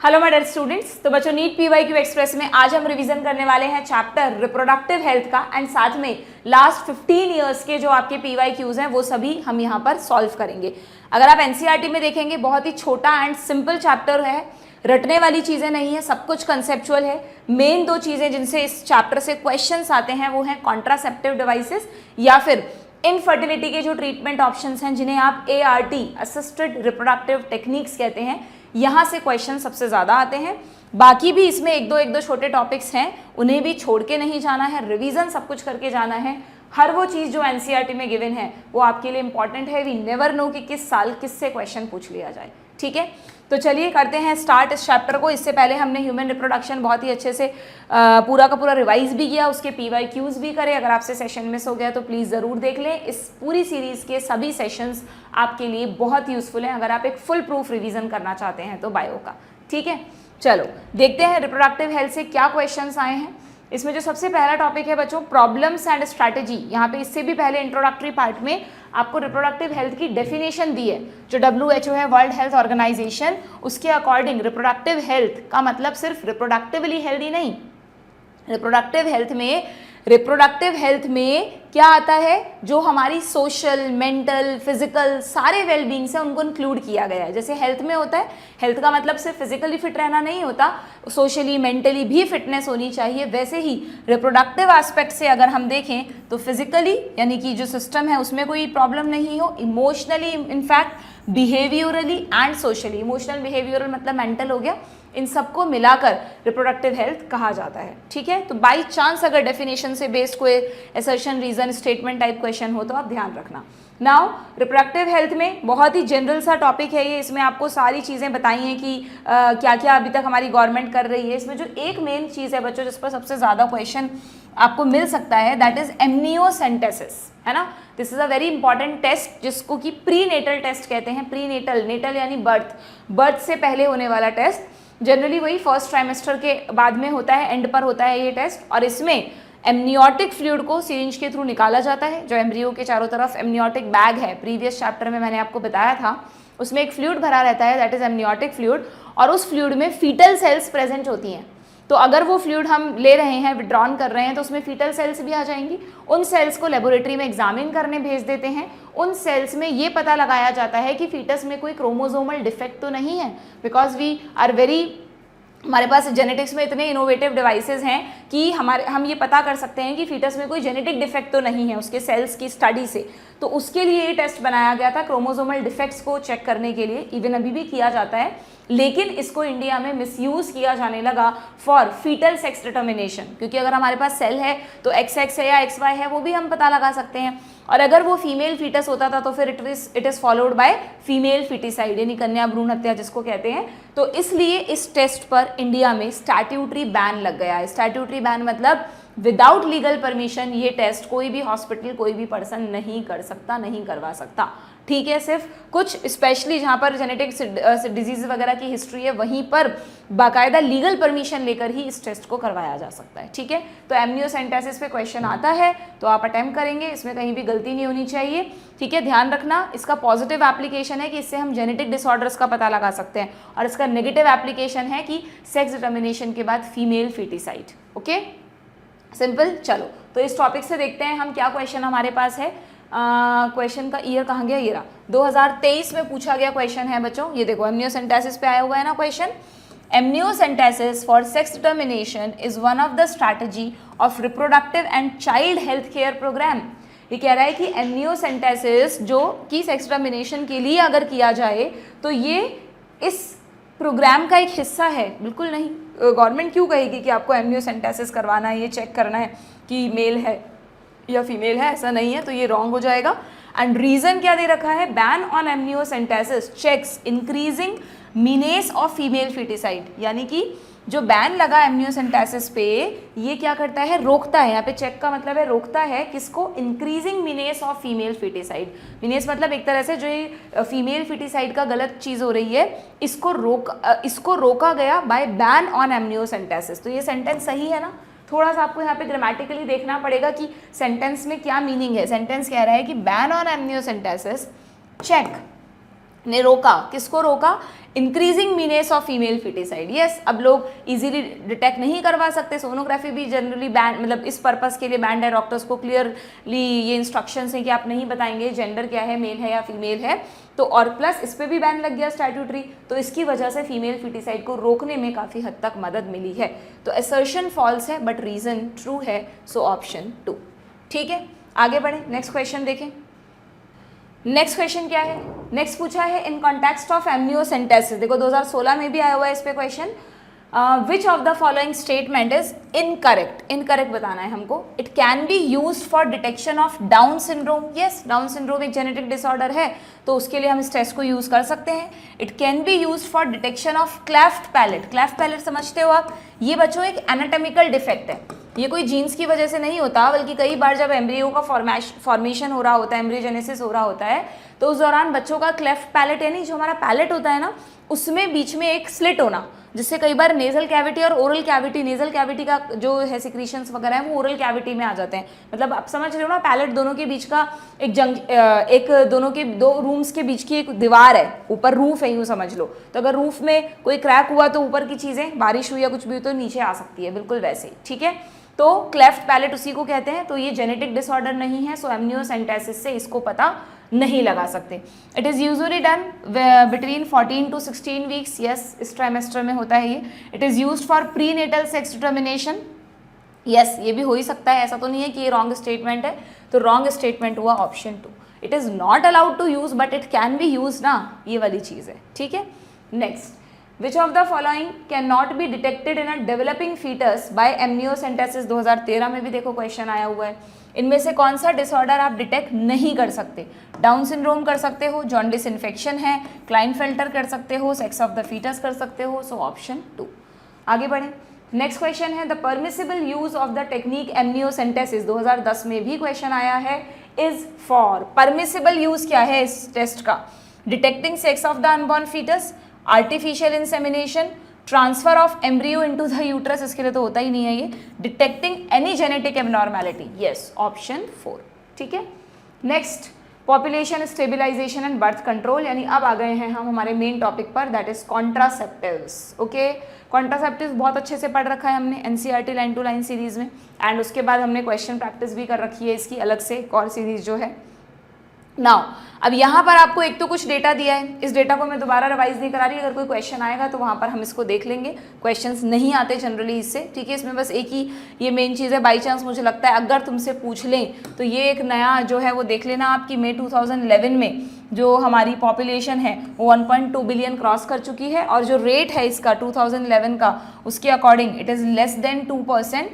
Hello my dear students. तो बच्चों NEET PYQ express में आज हम रिवीजन करने वाले हैं चैप्टर रिप्रोडक्टिव हेल्थ का एंड साथ में लास्ट 15 इयर्स के जो आपके पीवाईक्यूज हैं वो सभी हम यहाँ पर सॉल्व करेंगे। अगर आप एनसीईआरटी में देखेंगे बहुत ही छोटा एंड सिंपल चैप्टर है, रटने वाली चीज़ें नहीं है, सब कुछ कंसेप्चुअल है। मेन दो चीज़ें जिनसे इस चैप्टर से क्वेश्चंस आते हैं वो हैं कॉन्ट्रासेप्टिव डिवाइसेस या फिर इनफर्टिलिटी के जो ट्रीटमेंट ऑप्शंस हैं जिन्हें आप ART असिस्टेड रिप्रोडक्टिव टेक्निक्स कहते हैं, यहाँ से क्वेश्चन सबसे ज़्यादा आते हैं। बाकी भी इसमें एक दो छोटे टॉपिक्स हैं, उन्हें भी छोड़ के नहीं जाना है, रिवीजन सब कुछ करके जाना है। हर वो चीज़ जो एनसीईआरटी में गिवन है वो आपके लिए इंपॉर्टेंट है। वी नेवर नो कि किस साल किससे क्वेश्चन पूछ लिया जाए। ठीक है, तो चलिए करते हैं स्टार्ट इस चैप्टर को। इससे पहले हमने ह्यूमन रिप्रोडक्शन बहुत ही अच्छे से पूरा का पूरा रिवाइज भी किया, उसके पीवाईक्यूज भी करे। अगर आपसे सेशन मिस हो गया तो प्लीज़ ज़रूर देख लें। इस पूरी सीरीज़ के सभी सेशंस आपके लिए बहुत यूज़फुल हैं अगर आप एक फुल प्रूफ रिवीजन करना चाहते हैं तो बायो का। ठीक है, चलो देखते हैं रिप्रोडक्टिव हेल्थ से क्या क्वेश्चंस आए हैं। इसमें जो सबसे पहला टॉपिक है बच्चों प्रॉब्लम्स एंड स्ट्रैटेजी। यहाँ पे इससे भी पहले इंट्रोडक्टरी पार्ट में आपको रिप्रोडक्टिव हेल्थ की डेफिनेशन दी है जो WHO है, वर्ल्ड हेल्थ ऑर्गेनाइजेशन, उसके अकॉर्डिंग रिप्रोडक्टिव हेल्थ का मतलब सिर्फ रिप्रोडक्टिवली हेल्दी नहीं। रिप्रोडक्टिव हेल्थ में क्या आता है, जो हमारी सोशल, मेंटल, फिजिकल सारे वेलबींग्स हैं उनको इंक्लूड किया गया है। जैसे हेल्थ में होता है, हेल्थ का मतलब सिर्फ फिजिकली फिट रहना नहीं होता, सोशली मेंटली भी फिटनेस होनी चाहिए। वैसे ही रिप्रोडक्टिव एस्पेक्ट से अगर हम देखें तो फिजिकली यानी कि जो सिस्टम है उसमें कोई प्रॉब्लम नहीं हो, emotionally in fact behaviourally and socially. Emotional behavioural मतलब मेंटल हो गया, इन सबको मिलाकर रिप्रोडक्टिव हेल्थ कहा जाता है। ठीक है, तो बाई चांस अगर डेफिनेशन से बेस्ड कोई assertion, reason, statement type question हो तो आप ध्यान रखना। नाउ रिप्रोडक्टिव हेल्थ में बहुत ही जनरल सा टॉपिक है ये। इसमें आपको सारी चीज़ें बताई हैं कि क्या क्या अभी तक हमारी गवर्नमेंट कर रही है। इसमें जो एक मेन चीज़ है बच्चों जिस पर सबसे ज़्यादा क्वेश्चन आपको मिल सकता है दैट इज एमनियोसेंटेसिस, है ना। This is a very important test जिसको कि प्री नेटल टेस्ट कहते हैं। प्री नेटल, नेटल यानी बर्थ से पहले होने वाला टेस्ट। जनरली वही फर्स्ट ट्राइमेस्टर के बाद में होता है, एंड पर होता है ये टेस्ट। और इसमें एमनियोटिक फ्लूइड को सिरिंज के थ्रू निकाला जाता है। जो एम्ब्रियो के चारों तरफ एमनियोटिक बैग है, प्रीवियस चैप्टर में मैंने आपको बताया था, उसमें एक फ्लूइड भरा रहता है दैट इज एमनियोटिक फ्लूइड, और उस फ्लूइड में फीटल सेल्स प्रेजेंट होती हैं। तो अगर वो फ्लूइड हम ले रहे हैं, विड्रॉन कर रहे हैं, तो उसमें फीटल सेल्स भी आ जाएंगी। उन सेल्स को लेबोरेटरी में एग्जामिन करने भेज देते हैं। उन सेल्स में ये पता लगाया जाता है कि फीटस में कोई क्रोमोसोमल डिफेक्ट तो नहीं है, बिकॉज वी आर हमारे पास जेनेटिक्स में इतने इनोवेटिव डिवाइसेस हैं कि हम ये पता कर सकते हैं कि फीटस में कोई जेनेटिक डिफेक्ट तो नहीं है उसके सेल्स की स्टडी से। तो उसके लिए ये टेस्ट बनाया गया था, क्रोमोसोमल डिफेक्ट्स को चेक करने के लिए। इवन अभी भी किया जाता है, लेकिन इसको इंडिया में मिसयूज किया जाने लगा फॉर फीटल सेक्स डिटर्मिनेशन, क्योंकि अगर हमारे पास सेल है तो XX है या XY है वो भी हम पता लगा सकते हैं। और अगर वो फीमेल फीटस होता था तो फिर it is followed by female foeticide यानी कन्या भ्रूण हत्या जिसको कहते हैं। तो इसलिए इस टेस्ट पर इंडिया में स्टैट्यूटरी बैन लग गया है। स्टैट्यूटरी बैन मतलब विदाउट लीगल परमिशन ये टेस्ट कोई भी हॉस्पिटल, कोई भी पर्सन नहीं कर सकता, नहीं करवा सकता। ठीक है, सिर्फ कुछ स्पेशली जहाँ पर जेनेटिक डिजीज वगैरह की हिस्ट्री है वहीं पर बाकायदा लीगल परमिशन लेकर ही इस टेस्ट को करवाया जा सकता है। ठीक है, तो एमनियोसेंटेसिस पे क्वेश्चन आता है तो आप अटेम्प्ट करेंगे, इसमें कहीं भी गलती नहीं होनी चाहिए। ठीक है, ध्यान रखना इसका पॉजिटिव एप्लीकेशन है कि इससे हम जेनेटिक डिसऑर्डर्स का पता लगा सकते हैं, और इसका नेगेटिव एप्लीकेशन है कि सेक्स डिटर्मिनेशन के बाद फीमेल फीटिसाइड। Okay, simple. चलो तो इस टॉपिक से देखते हैं हम क्या क्वेश्चन हमारे पास है। क्वेश्चन का ईयर कहाँ गया, ये रहा, 2023 में पूछा गया क्वेश्चन है बच्चों। ये देखो एमनियोसेंटेसिस पे आया हुआ है ना question. Amniocentesis for sex determination is one of the strategy of reproductive and child health care programme. ये कह रहा है कि एमनियोसेंटेसिस जो कि सेक्स डिटर्मिनेशन के लिए अगर किया जाए तो ये इस प्रोग्राम का एक हिस्सा है। बिल्कुल नहीं, गवर्नमेंट क्यों कहेगी कि आपको एमनियोसेंटेसिस करवाना है, ये चेक करना है कि मेल है या फीमेल है, ऐसा नहीं है, तो ये रॉन्ग हो जाएगा। एंड रीजन क्या दे रखा है, ban on amniocentesis checks increasing menace of female foeticide, यानी कि जो बैन लगा एमनियोसेंटेसिस पे ये क्या करता है, रोकता है। यहाँ पे चेक का मतलब है रोकता है किसको, increasing menace of female foeticide. Menace मतलब एक तरह से जो ये फीमेल फीटिसाइड का गलत चीज़ हो रही है इसको रोका गया बाय बैन ऑन एमनियोसेंटेसिस। तो ये सेंटेंस सही है ना। थोड़ा सा आपको यहाँ पे ग्रामेटिकली देखना पड़ेगा कि सेंटेंस में क्या मीनिंग है। सेंटेंस कह रहा है कि बैन ऑन एमनियोसेंटेसिस चेक ने रोका, किसको रोका? Increasing menace of female foeticide. Yes, अब लोग इजीली डिटेक्ट नहीं करवा सकते, सोनोग्राफी भी जनरली बैन, मतलब इस पर्पस के लिए बैंड है, डॉक्टर्स को क्लियरली ये इंस्ट्रक्शंस हैं कि आप नहीं बताएंगे जेंडर क्या है, मेल है या फीमेल है, तो और प्लस इस पर भी बैन लग गया स्टैट्यूटरी, तो इसकी वजह से फीमेल फिटिसाइड को रोकने में काफ़ी हद तक मदद मिली है। तो असर्शन फॉल्स है बट रीजन ट्रू है, सो ऑप्शन 2। ठीक है, आगे बढ़े, नेक्स्ट क्वेश्चन देखें। नेक्स्ट क्वेश्चन क्या है? नेक्स्ट पूछा है इन कॉन्टेक्स्ट ऑफ एमनियोसेंटेसिस। देखो 2016 में भी आया हुआ है इस पे question. Which of the following statement is incorrect? Incorrect बताना है हमको। It can be use for detection of down syndrome. Yes, down syndrome एक जेनेटिक डिसऑर्डर है, तो उसके लिए हम इस टेस्ट को यूज कर सकते हैं। It can be use for detection of cleft palate. Cleft palate समझते हो आप? ये बच्चों एक एनाटॉमिकल डिफेक्ट है, ये कोई जीन्स की वजह से नहीं होता, बल्कि कई बार जब एम्ब्रियो का फॉर्मेशन हो रहा होता है, एम्ब्रियोजेनेसिस हो रहा होता है, तो उस दौरान बच्चों का क्लेफ्ट पैलेट, यानी जो हमारा पैलेट होता है ना, उसमें बीच में एक स्लिट होना, जिससे कई बार नेजल कैविटी और ओरल कैविटी, नेजल कैविटी का जो है सिक्रीशंस वगैरह है वो ओरल कैविटी में आ जाते हैं। मतलब आप समझ रहे हो ना, पैलेट दोनों के बीच का एक दोनों के दो रूम्स के बीच की एक दीवार है, ऊपर रूफ है, यूँ समझ लो। तो अगर रूफ में कोई क्रैक हुआ तो ऊपर की चीज़ें, बारिश हुई या कुछ भी हो तो नीचे आ सकती है, बिल्कुल वैसे ही। ठीक है, तो क्लेफ्ट पैलेट उसी को कहते हैं। तो ये जेनेटिक डिसऑर्डर नहीं है, सो एमनियोसेंटेसिस से इसको पता नहीं लगा सकते। It is usually done between 14 to 16 weeks. Yes, इस ट्राइमेस्टर में होता है ये। It is used for prenatal sex determination. Yes, ये भी हो ही सकता है, ऐसा तो नहीं है कि ये रॉन्ग स्टेटमेंट है, तो रॉन्ग स्टेटमेंट हुआ option 2। It is not allowed to use but it can be use ना, ये वाली चीज़ है। ठीक है, next, which of the following can not be detected in a developing foetus by amniocentesis? 2013 में भी देखो क्वेश्चन आया हुआ है। इनमें से कौन सा डिसऑर्डर आप डिटेक्ट नहीं कर सकते? डाउन सिंड्रोम कर सकते हो, जॉन्डिस इन्फेक्शन है, क्लाइनफेल्टर कर सकते हो, सेक्स ऑफ द फीटस कर सकते हो, सो ऑप्शन 2। आगे बढ़ें, नेक्स्ट क्वेश्चन है the permissible use of the technique amniocentesis. 2010 में भी क्वेश्चन आया है, इज फॉर। परमिसिबल यूज क्या है इस टेस्ट का? Detecting sex of the unborn foetus, artificial insemination, transfer of embryo into the uterus, इसके लिए तो होता ही नहीं है ये, detecting any genetic abnormality. Yes, option 4। ठीक है, next, population stabilization and birth control, यानी अब आ गए हैं हम हमारे मेन टॉपिक पर, that is contraceptives. Okay, contraceptives बहुत अच्छे से पढ़ रखा है हमने NCERT line to line series में, एंड उसके बाद हमने क्वेश्चन प्रैक्टिस भी कर रखी है इसकी अलग से एक और सीरीज जो है। नाउ अब यहाँ पर आपको एक तो कुछ डेटा दिया है, इस डेटा को मैं दोबारा रिवाइज नहीं करा रही, अगर कोई क्वेश्चन आएगा तो वहाँ पर हम इसको देख लेंगे। क्वेश्चंस नहीं आते जनरली इससे, ठीक है, इसमें बस एक ही ये मेन चीज़ है, बाई चांस मुझे लगता है अगर तुमसे पूछ लें तो ये एक नया जो है वो देख लेना आपकी मई 2011 में जो हमारी पॉपुलेशन है वो 1.2 बिलियन क्रॉस कर चुकी है, और जो रेट है इसका 2011 का उसके according it is less than 2%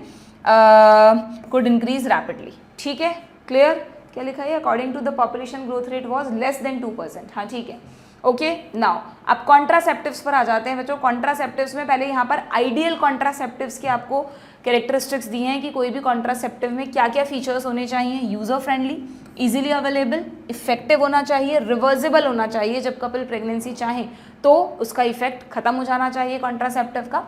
could increase rapidly. ठीक है, क्लियर? क्या लिखा है? According to the population growth rate was less than 2%। हाँ ठीक है, ओके। नाउ अब कॉन्ट्रासेप्टिव्स पर आ जाते हैं बच्चों। कॉन्ट्रासेप्टिव्स में पहले यहाँ पर आइडियल कॉन्ट्रासेप्टिव्स के आपको कैरेक्टरिस्टिक्स दिए हैं कि कोई भी कॉन्ट्रासेप्टिव में क्या क्या फीचर्स होने चाहिए। User friendly, easily available, effective होना चाहिए, रिवर्सिबल होना चाहिए, जब कपल प्रेगनेंसी चाहें तो उसका इफेक्ट खत्म हो जाना चाहिए कॉन्ट्रासेप्टिव का,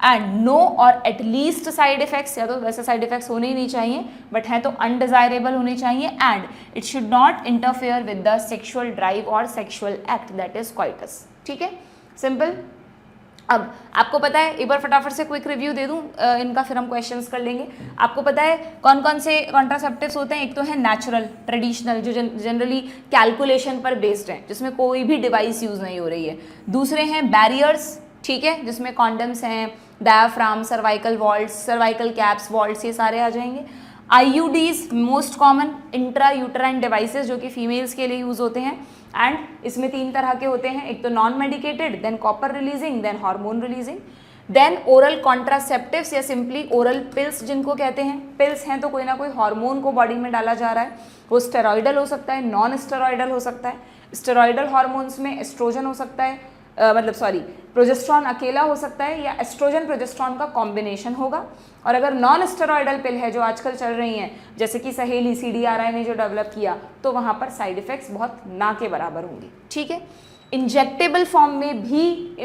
एंड नो और एटलीस्ट साइड इफेक्ट्स, या तो वैसे साइड इफेक्ट्स होने ही नहीं चाहिए बट हैं तो अनडिजायरेबल होने चाहिए, and it should not interfere with the sexual drive और सेक्शुअल एक्ट, दैट इज कॉइटस। ठीक है, सिंपल। अब आपको पता है, एक बार फटाफट से क्विक रिव्यू दे दूं इनका, फिर हम क्वेश्चंस कर लेंगे। आपको पता है कौन कौन से कॉन्ट्रासेप्टिव्स होते हैं? एक तो है नेचुरल, ट्रेडिशनल, जो जनरली कैलकुलेशन पर बेस्ड हैं, जिसमें कोई भी डिवाइस यूज़ नहीं हो रही है। दूसरे हैं बैरियर्स, ठीक है, जिसमें कॉन्डम्स हैं, diaphragm, cervical vaults, cervical caps, vaults, ये सारे आ जाएंगे। IUDs most common intra uterine devices जो कि फीमेल्स के लिए यूज़ होते हैं, एंड इसमें 3 तरह के होते हैं, एक तो non medicated, then copper releasing, then hormone releasing, then oral contraceptives या सिंपली ओरल पिल्स जिनको कहते हैं। पिल्स हैं तो कोई ना कोई हार्मोन को बॉडी में डाला जा रहा है, वो स्टेरॉइडल हो सकता है, नॉन स्टेरॉइडल हो सकता है। स्टेरॉइडल हार्मोन्स में एस्ट्रोजन हो सकता है, प्रोजेस्ट्रॉन अकेला हो सकता है, या एस्ट्रोजन प्रोजेस्ट्रॉन का कॉम्बिनेशन होगा। और अगर नॉन स्टेरॉइडल पिल है जो आजकल चल रही हैं, जैसे कि सहेली CDRI ने जो डेवलप किया, तो वहाँ पर साइड इफेक्ट्स बहुत ना के बराबर होंगे। ठीक है, इंजेक्टेबल फॉर्म में भी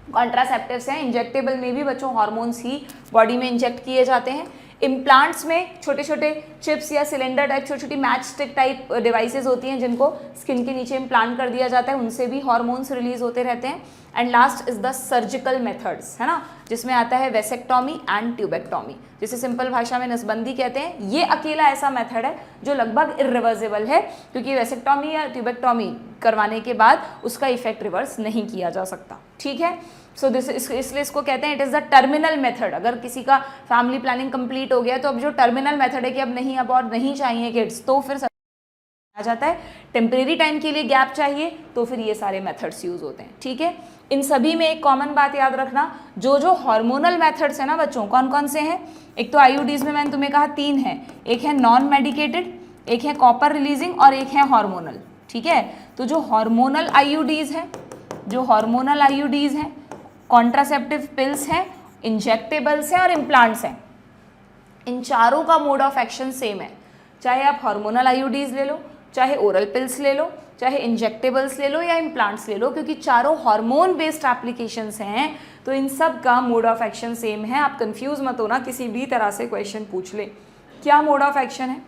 कॉन्ट्रासेप्टिव्स हैं, इंजेक्टेबल में भी बच्चों हार्मोन्स ही बॉडी में इंजेक्ट किए जाते हैं। इम्प्लांट्स में छोटे छोटे चिप्स या सिलेंडर टाइप छोटी छोटी मैच स्टिक टाइप डिवाइसेस होती हैं जिनको स्किन के नीचे इम्प्लांट कर दिया जाता है, उनसे भी हॉर्मोन्स रिलीज होते रहते हैं। And last is the surgical methods, है ना, जिसमें आता है वेसेक्टॉमी एंड ट्यूबेक्टॉमी, जिसे सिंपल भाषा में नसबंदी कहते हैं। ये अकेला ऐसा मेथड है जो लगभग इरिवर्सिबल है, क्योंकि वेसेक्टॉमी या ट्यूबेक्टॉमी करवाने के बाद उसका इफेक्ट रिवर्स नहीं किया जा सकता। ठीक है, सो दिस इसलिए इसको कहते हैं it is the terminal method. अगर किसी का फैमिली प्लानिंग कंप्लीट हो गया तो अब जो टर्मिनल मेथड है कि अब नहीं, अब और नहीं चाहिए किड्स, तो फिर आ जाता है। टेम्परेरी टाइम के लिए गैप चाहिए तो फिर ये सारे मेथड्स यूज होते हैं। ठीक है, इन सभी में एक कॉमन बात याद रखना, जो जो हार्मोनल मेथड्स है ना बच्चों, कौन कौन से हैं? एक तो आईयूडीज में मैंने तुम्हें कहा 3 हैं, एक है नॉन मेडिकेटेड, एक है कॉपर रिलीजिंग और एक है हार्मोनल। ठीक है, तो जो हार्मोनल आईयूडीज हैं, जो हार्मोनल आईयूडीज हैं, कॉन्ट्रासेप्टिव पिल्स हैं, इंजेक्टेबल्स हैं और इम्प्लांट्स हैं, इन चारों का मोड ऑफ एक्शन सेम है। चाहे आप हार्मोनल आईयूडीज ले लो, चाहे ओरल पिल्स ले लो, चाहे इंजेक्टेबल्स ले लो या इम्प्लांट्स ले लो, क्योंकि चारों हार्मोन बेस्ड एप्लीकेशंस हैं, तो इन सब का मोड ऑफ एक्शन सेम है। आप कंफ्यूज मत होना, किसी भी तरह से क्वेश्चन पूछ ले क्या मोड ऑफ एक्शन है।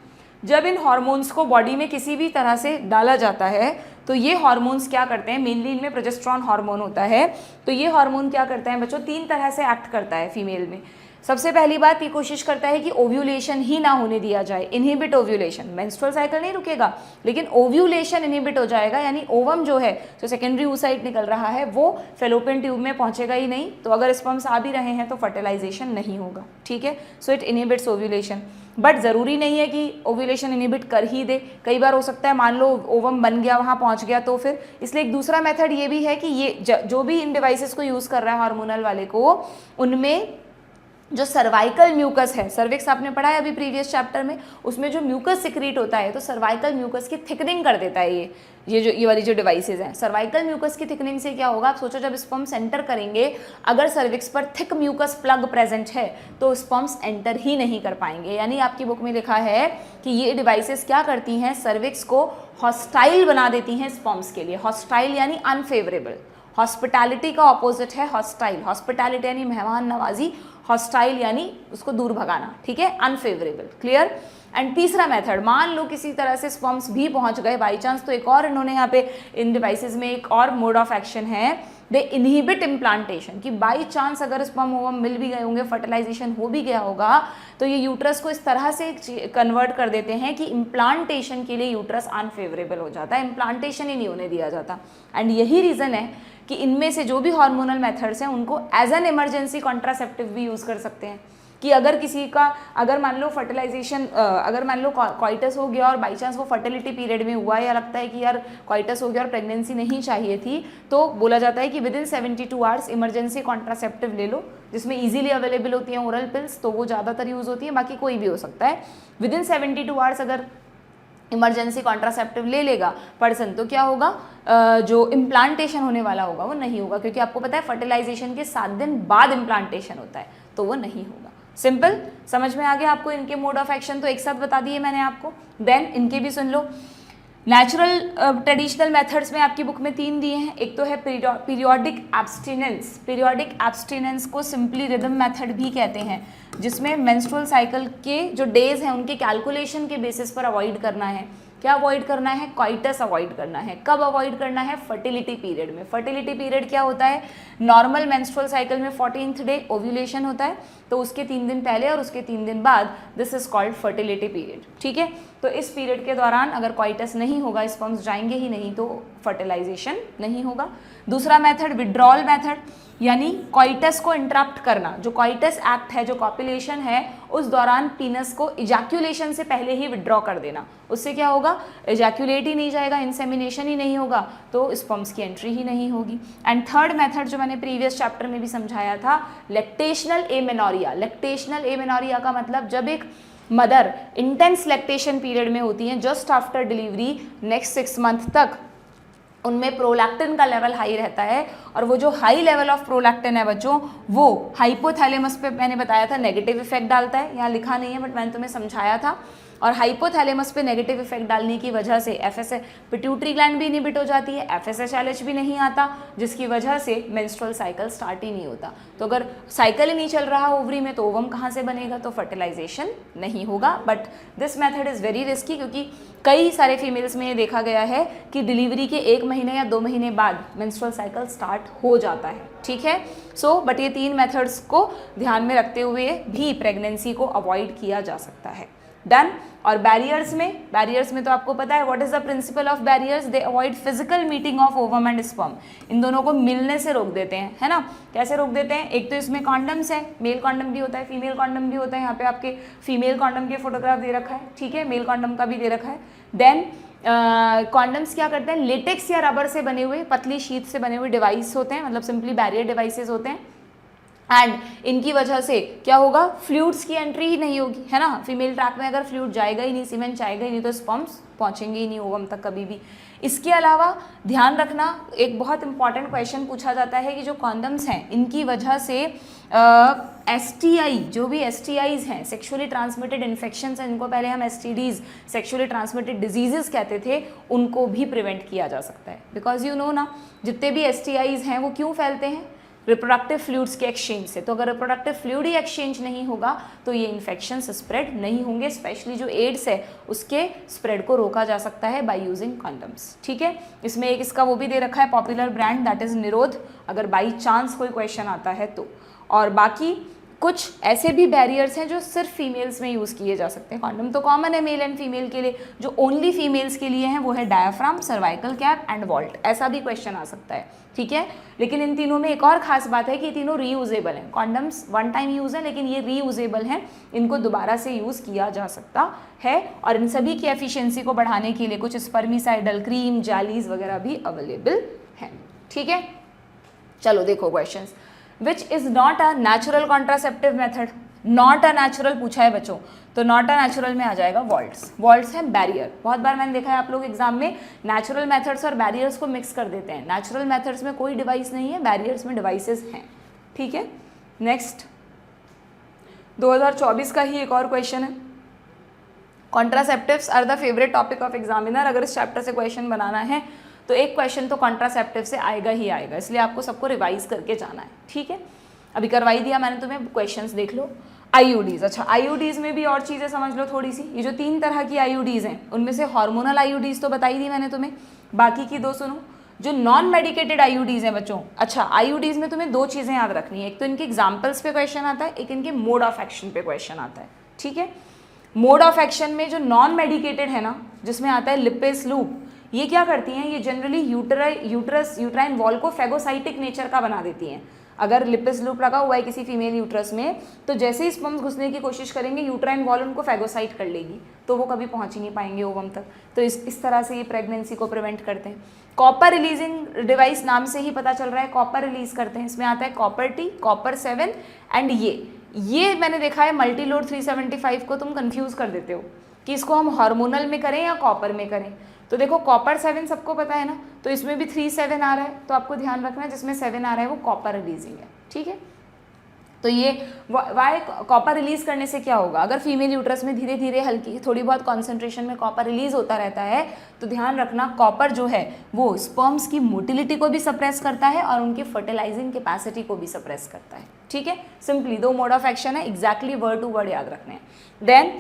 जब इन हार्मोन्स को बॉडी में किसी भी तरह से डाला जाता है तो ये हार्मोन्स क्या करते हैं, मेनली इनमें प्रोजेस्टेरॉन हार्मोन होता है, तो ये हार्मोन क्या करता है बच्चों, 3 तरह से एक्ट करता है फीमेल में। सबसे पहली बात, ये कोशिश करता है कि ओव्यूलेशन ही ना होने दिया जाए, इनहिबिट ओव्यूलेशन। मेंस्ट्रुअल साइकिल नहीं रुकेगा लेकिन ओव्यूलेशन इनहिबिट हो जाएगा, यानी ओवम जो है, जो सेकेंडरी oocyte निकल रहा है, वो फेलोपियन ट्यूब में पहुंचेगा ही नहीं। तो अगर स्पर्म्स आ भी रहे हैं तो फर्टिलाइजेशन नहीं होगा। ठीक है, so it inhibits ovulation. But ज़रूरी नहीं है कि ओव्यूलेशन इनहिबिट कर ही दे, कई बार हो सकता है मान लो ओवम बन गया, वहाँ पहुँच गया, तो फिर इसलिए एक दूसरा मेथड ये भी है कि ये जो भी इन डिवाइसेस को यूज़ कर रहा है हार्मोनल वाले को, उनमें जो सर्वाइकल म्यूकस है, सर्विक्स आपने पढ़ा है अभी प्रीवियस चैप्टर में, उसमें जो म्यूकस सिक्रीट होता है, तो सर्वाइकल म्यूकस की थिकनिंग कर देता है ये वाली जो डिवाइसेज हैं। सर्वाइकल म्यूकस की थिकनिंग से क्या होगा, आप सोचो जब स्पर्म्स एंटर करेंगे, अगर सर्विक्स पर थिक म्यूकस प्लग प्रेजेंट है तो स्पर्म्स एंटर ही नहीं कर पाएंगे। यानी आपकी बुक में लिखा है कि ये डिवाइसेस क्या करती हैं, सर्विक्स को हॉस्टाइल बना देती हैं स्पर्म्स के लिए। हॉस्टाइल यानी अनफेवरेबल, हॉस्पिटैलिटी का ऑपोजिट है हॉस्टाइल। हॉस्पिटैलिटी यानी मेहमान नवाजी, हॉस्टाइल यानी उसको दूर भगाना। ठीक है, अनफेवरेबल। क्लियर। एंड तीसरा मेथड, मान लो किसी तरह से स्पर्म्स भी पहुंच गए बाई चांस, तो एक और इन्होंने यहाँ पे इन डिवाइसेस में एक और मोड ऑफ एक्शन है, दे इनहिबिट इम्प्लांटेशन, कि बाई चांस अगर स्पर्म ओवम मिल भी गए होंगे, फर्टिलाइजेशन हो भी गया होगा, तो ये यूट्रस को इस तरह से कन्वर्ट कर देते हैं कि इम्प्लांटेशन के लिए यूट्रस अनफेवरेबल हो जाता है, इम्प्लांटेशन ही नहीं होने दिया जाता। एंड यही रीज़न है कि इनमें से जो भी हार्मोनल मेथड्स हैं उनको एज एन इमरजेंसी कॉन्ट्रासेप्टिव भी यूज़ कर सकते हैं, कि अगर किसी का, अगर मान लो फर्टिलाइजेशन, अगर मान लो क्वाइटस हो गया और बाई चांस वो फर्टिलिटी पीरियड में हुआ, या लगता है कि यार क्वाइटस हो गया और प्रेगनेंसी नहीं चाहिए थी, तो बोला जाता है कि with in 72 hours emergency contraceptive ले लो, जिसमें इजीली अवेलेबल होती हैं ओरल पिल्स, तो वो ज़्यादातर यूज़ होती है, बाकी कोई भी हो सकता है। विद इन 72 आवर्स अगर इमरजेंसी कॉन्ट्रासेप्टिव ले लेगा पर्सन, तो क्या होगा, जो इम्प्लांटेशन होने वाला होगा वो नहीं होगा, क्योंकि आपको पता है फर्टिलाइजेशन के 7 दिन बाद इम्प्लांटेशन होता है, तो वो नहीं होगा। सिंपल, समझ में आ गया आपको इनके मोड ऑफ एक्शन, तो एक साथ बता दिए मैंने आपको। देन इनके भी सुन लो। नेचुरल ट्रेडिशनल मेथड्स में आपकी बुक में 3 दिए हैं। एक तो है पीरियोडिक एब्स्टिनेंस। पीरियोडिक एब्स्टिनेंस को सिंपली रिदम मेथड भी कहते हैं, जिसमें मेंस्ट्रुअल साइकिल के जो डेज हैं उनके कैलकुलेशन के बेसिस पर अवॉइड करना है। क्या अवॉइड करना है, क्वाइटस अवॉइड करना है। कब अवॉइड करना है, फर्टिलिटी पीरियड में। फर्टिलिटी पीरियड क्या होता है, नॉर्मल मेंस्ट्रुअल साइकिल में 14th डे ओव्यूलेशन होता है, तो उसके 3 दिन पहले और उसके 3 दिन बाद this is called fertility period. ठीक है, तो इस पीरियड के दौरान अगर क्वाइटस नहीं होगा, स्पर्म्स जाएंगे ही नहीं, तो फर्टिलाइजेशन नहीं होगा। दूसरा मेथड विड्रॉल मेथड, यानी क्वाइटस को इंटरप्ट करना। जो क्वाइटस एक्ट है, जो कॉपुलेशन है, उस दौरान पीनस को इजैक्यूलेशन से पहले ही विड्रॉ कर देना। उससे क्या होगा, इजैक्यूलेट ही नहीं जाएगा, इंसेमिनेशन ही नहीं होगा, तो स्पर्म्स की एंट्री ही नहीं होगी। एंड थर्ड मेथड जो मैंने प्रीवियस चैप्टर में भी समझाया था, लैक्टेशनल एमेनोरिया। लैक्टेशनल एमेनोरिया का मतलब जब एक मदर इंटेंस लैक्टेशन पीरियड में होती हैं, just after delivery next 6 month तक उनमें प्रोलैक्टिन का लेवल हाई रहता है, और वो जो हाई लेवल ऑफ प्रोलैक्टिन है बच्चों, वो हाइपोथैलेमस पे मैंने बताया था नेगेटिव इफेक्ट डालता है। यहाँ लिखा नहीं है बट मैंने तुम्हें समझाया था। और हाइपोथैलेमस पे नेगेटिव इफेक्ट डालने की वजह से एफएसएच पिट्यूटरी ग्लैंड भी इनहिबिट हो जाती है, एफएसएचएलएच भी नहीं आता, जिसकी वजह से मेंस्ट्रुअल साइकिल स्टार्ट ही नहीं होता। तो अगर साइकिल ही नहीं चल रहा ओवरी में तो ओवम कहाँ से बनेगा, तो फर्टिलाइजेशन नहीं होगा। But this method is very risky, क्योंकि कई सारे फीमेल्स में ये देखा गया है कि डिलीवरी के 1 महीने या 2 महीने बाद मेंस्ट्रुअल साइकिल स्टार्ट हो जाता है, ठीक है। सो बट ये 3 मेथड्स को ध्यान में रखते हुए भी प्रेगनेंसी को अवॉइड किया जा सकता है। डन। और बैरियर्स में तो आपको पता है what is the principle of barriers, they avoid physical meeting of ovum and sperm. इन दोनों को मिलने से रोक देते हैं, है ना। कैसे रोक देते हैं, एक तो इसमें कॉन्डम्स है, मेल कॉन्डम भी होता है, फीमेल कॉन्डम भी होता है। यहाँ पे आपके फीमेल कॉन्डम के फोटोग्राफ दे रखा है, ठीक है, मेल कॉन्डम का भी दे रखा है। देन कॉन्डम्स क्या करते हैं, लेटेक्स या रबर से बने हुए पतली शीट से बने हुए डिवाइस होते हैं, मतलब सिंपली बैरियर डिवाइसेस होते हैं। एंड इनकी वजह से क्या होगा, फ्लूइड्स की एंट्री ही नहीं होगी, है ना। फीमेल ट्रैक में अगर फ्लूइड जाएगा ही नहीं, सीमेंट जाएगा ही नहीं, तो स्पर्म्स पहुंचेंगे ही नहीं ओवम तक कभी भी। इसके अलावा ध्यान रखना, एक बहुत इंपॉर्टेंट क्वेश्चन पूछा जाता है कि जो कॉन्डम्स हैं इनकी वजह से एसटीआई, जो भी एसटीआईज हैं, सेक्सुअली ट्रांसमिटेड इन्फेक्शंस हैं, इनको पहले हम एसटीडीज, सेक्सुअली ट्रांसमिटेड डिजीजेस कहते थे, उनको भी प्रिवेंट किया जा सकता है। बिकॉज यू नो ना, जितने भी एसटीआईज हैं वो क्यों फैलते हैं, रिप्रोडक्टिव फ्लूइड्स के एक्सचेंज से। तो अगर रिप्रोडक्टिव फ्लूइड ही एक्सचेंज नहीं होगा तो ये इन्फेक्शंस स्प्रेड नहीं होंगे, स्पेशली जो एड्स है उसके स्प्रेड को रोका जा सकता है बाय यूजिंग कॉन्डम्स, ठीक है। इसमें एक इसका वो भी दे रखा है पॉपुलर ब्रांड, दैट इज निरोध, अगर बाई चांस कोई क्वेश्चन आता है तो। और बाकी कुछ ऐसे भी बैरियर्स हैं जो सिर्फ फीमेल्स में यूज़ किए जा सकते हैं। कॉन्डम तो कॉमन है मेल एंड फीमेल के लिए, जो ओनली फीमेल्स के लिए हैं वो है diaphragm, cervical cap and vault. ऐसा भी क्वेश्चन आ सकता है, ठीक है। लेकिन इन तीनों में एक और खास बात है कि तीनों रीयूजेबल हैं। कॉन्डम्स वन टाइम यूज़ है, लेकिन ये रीयूजेबल हैं, इनको दोबारा से यूज़ किया जा सकता है। और इन सभी की एफिशिएंसी को बढ़ाने के लिए कुछ स्पर्मिसाइडल क्रीम, जैलीज वगैरह भी अवेलेबल हैं, ठीक है। चलो देखो questions, which is not a natural contraceptive method, not a natural पूछा है बच्चों, तो नॉट अ नेचुरल में आ जाएगा वॉल्ट्स। वॉल्ट्स है बैरियर। बहुत बार मैंने देखा है आप लोग एग्जाम में नेचुरल मेथड्स और बैरियर्स को मिक्स कर देते हैं। नेचुरल मेथड्स में कोई डिवाइस नहीं है, बैरियर्स में डिवाइसेस हैं, ठीक है। नेक्स्ट 2024 का ही एक और क्वेश्चन है, contraceptives are the favourite topic of examiner. अगर इस चैप्टर से क्वेश्चन बनाना है तो एक क्वेश्चन तो कॉन्ट्रासेप्टिव से आएगा ही आएगा, इसलिए आपको सबको रिवाइज करके जाना है, ठीक है। अभी करवाई दिया मैंने तुम्हें, क्वेश्चंस देख लो। आईयूडीज, अच्छा आईयूडीज में भी और चीज़ें समझ लो थोड़ी सी। ये जो 3 तरह की आईयूडीज हैं उनमें से हार्मोनल आईयूडीज तो बताई दी मैंने तुम्हें, बाकी की 2 सुनो। जो नॉन मेडिकेटेड आईयूडीज हैं बच्चों, अच्छा आईयूडीज में तुम्हें 2 चीज़ें याद रखनी है, एक तो इनके एग्जाम्पल्स पे क्वेश्चन आता है, एक इनके मोड ऑफ एक्शन पे क्वेश्चन आता है, ठीक है। मोड ऑफ एक्शन में जो नॉन मेडिकेटेड है ना, जिसमें आता है लिपेस लूप, ये क्या करती हैं, ये जनरली यूट्राइन वॉल को फेगोसाइटिक नेचर का बना देती हैं। अगर लिपिस लूप लगा हुआ है किसी फीमेल यूट्रस में, तो जैसे ही स्पर्म्स घुसने की कोशिश करेंगे यूट्राइन वॉल उनको फेगोसाइट कर लेगी, तो वो कभी पहुंच ही नहीं पाएंगे ओवम तक। तो इस तरह से ये प्रेगनेंसी को प्रिवेंट करते हैं। कॉपर रिलीजिंग डिवाइस नाम से ही पता चल रहा है, कॉपर रिलीज करते हैं। इसमें आता है कॉपर टी, कॉपर 7 एंड ये मैंने देखा है मल्टीलोड 375 को तुम कंफ्यूज कर देते हो कि इसको हम हार्मोनल में करें या कॉपर में करें। तो देखो कॉपर 7 सबको पता है ना, तो इसमें भी 3-7 आ रहा है, तो आपको ध्यान रखना है जिसमें 7 आ रहा है वो कॉपर रिलीजिंग है, ठीक है। तो ये वाई कॉपर रिलीज करने से क्या होगा, अगर फीमेल यूट्रस में धीरे धीरे हल्की थोड़ी बहुत कॉन्सेंट्रेशन में कॉपर रिलीज होता रहता है, तो ध्यान रखना कॉपर जो है वो स्पर्म्स की मोटिलिटी को भी सप्रेस करता है और उनकी फर्टिलाइजिंग कैपेसिटी को भी सप्रेस करता है, ठीक है। सिंपली 2 मोड ऑफ एक्शन है, एग्जैक्टली वर्ड टू वर्ड याद रखने हैं। देन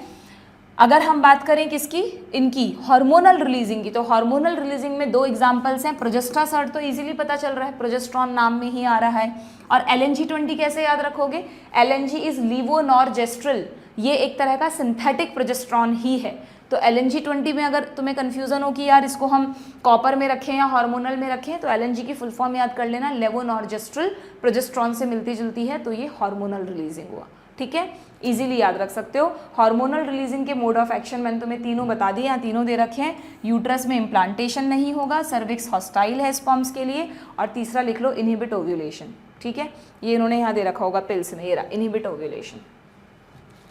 अगर हम बात करें किसकी, इनकी हार्मोनल रिलीजिंग की, तो हार्मोनल रिलीजिंग में 2 एग्जांपल्स हैं। प्रोजेस्टासर्ट तो इजीली पता चल रहा है, प्रोजेस्ट्रॉन नाम में ही आ रहा है। और LNG-20 कैसे याद रखोगे, LNG इज लीवोनॉर्जेस्ट्रल, ये एक तरह का सिंथेटिक प्रोजेस्ट्रॉन ही है। तो LNG-20 में अगर तुम्हें कन्फ्यूजन हो कि यार इसको हम कॉपर में रखें या हार्मोनल में रखें, तो LNG की फुल फॉर्म याद कर लेना, लेवोनॉर्जेस्ट्रल, प्रोजेस्ट्रॉन से मिलती जुलती है, तो ये हार्मोनल रिलीजिंग हुआ, ठीक है। इजीली याद रख सकते हो। हार्मोनल रिलीजिंग के मोड ऑफ एक्शन मैंने तुम्हें तीनों बता दिए, यहाँ तीनों दे रखे हैं। यूट्रस में इम्प्लांटेशन नहीं होगा, सर्विक्स हॉस्टाइल है स्पर्म्स के लिए, और तीसरा लिख लो इनहिबिट ओव्यूलेशन, ठीक है। ये इन्होंने यहाँ दे रखा होगा पिल्स में, ये रहा inhibit ovulation.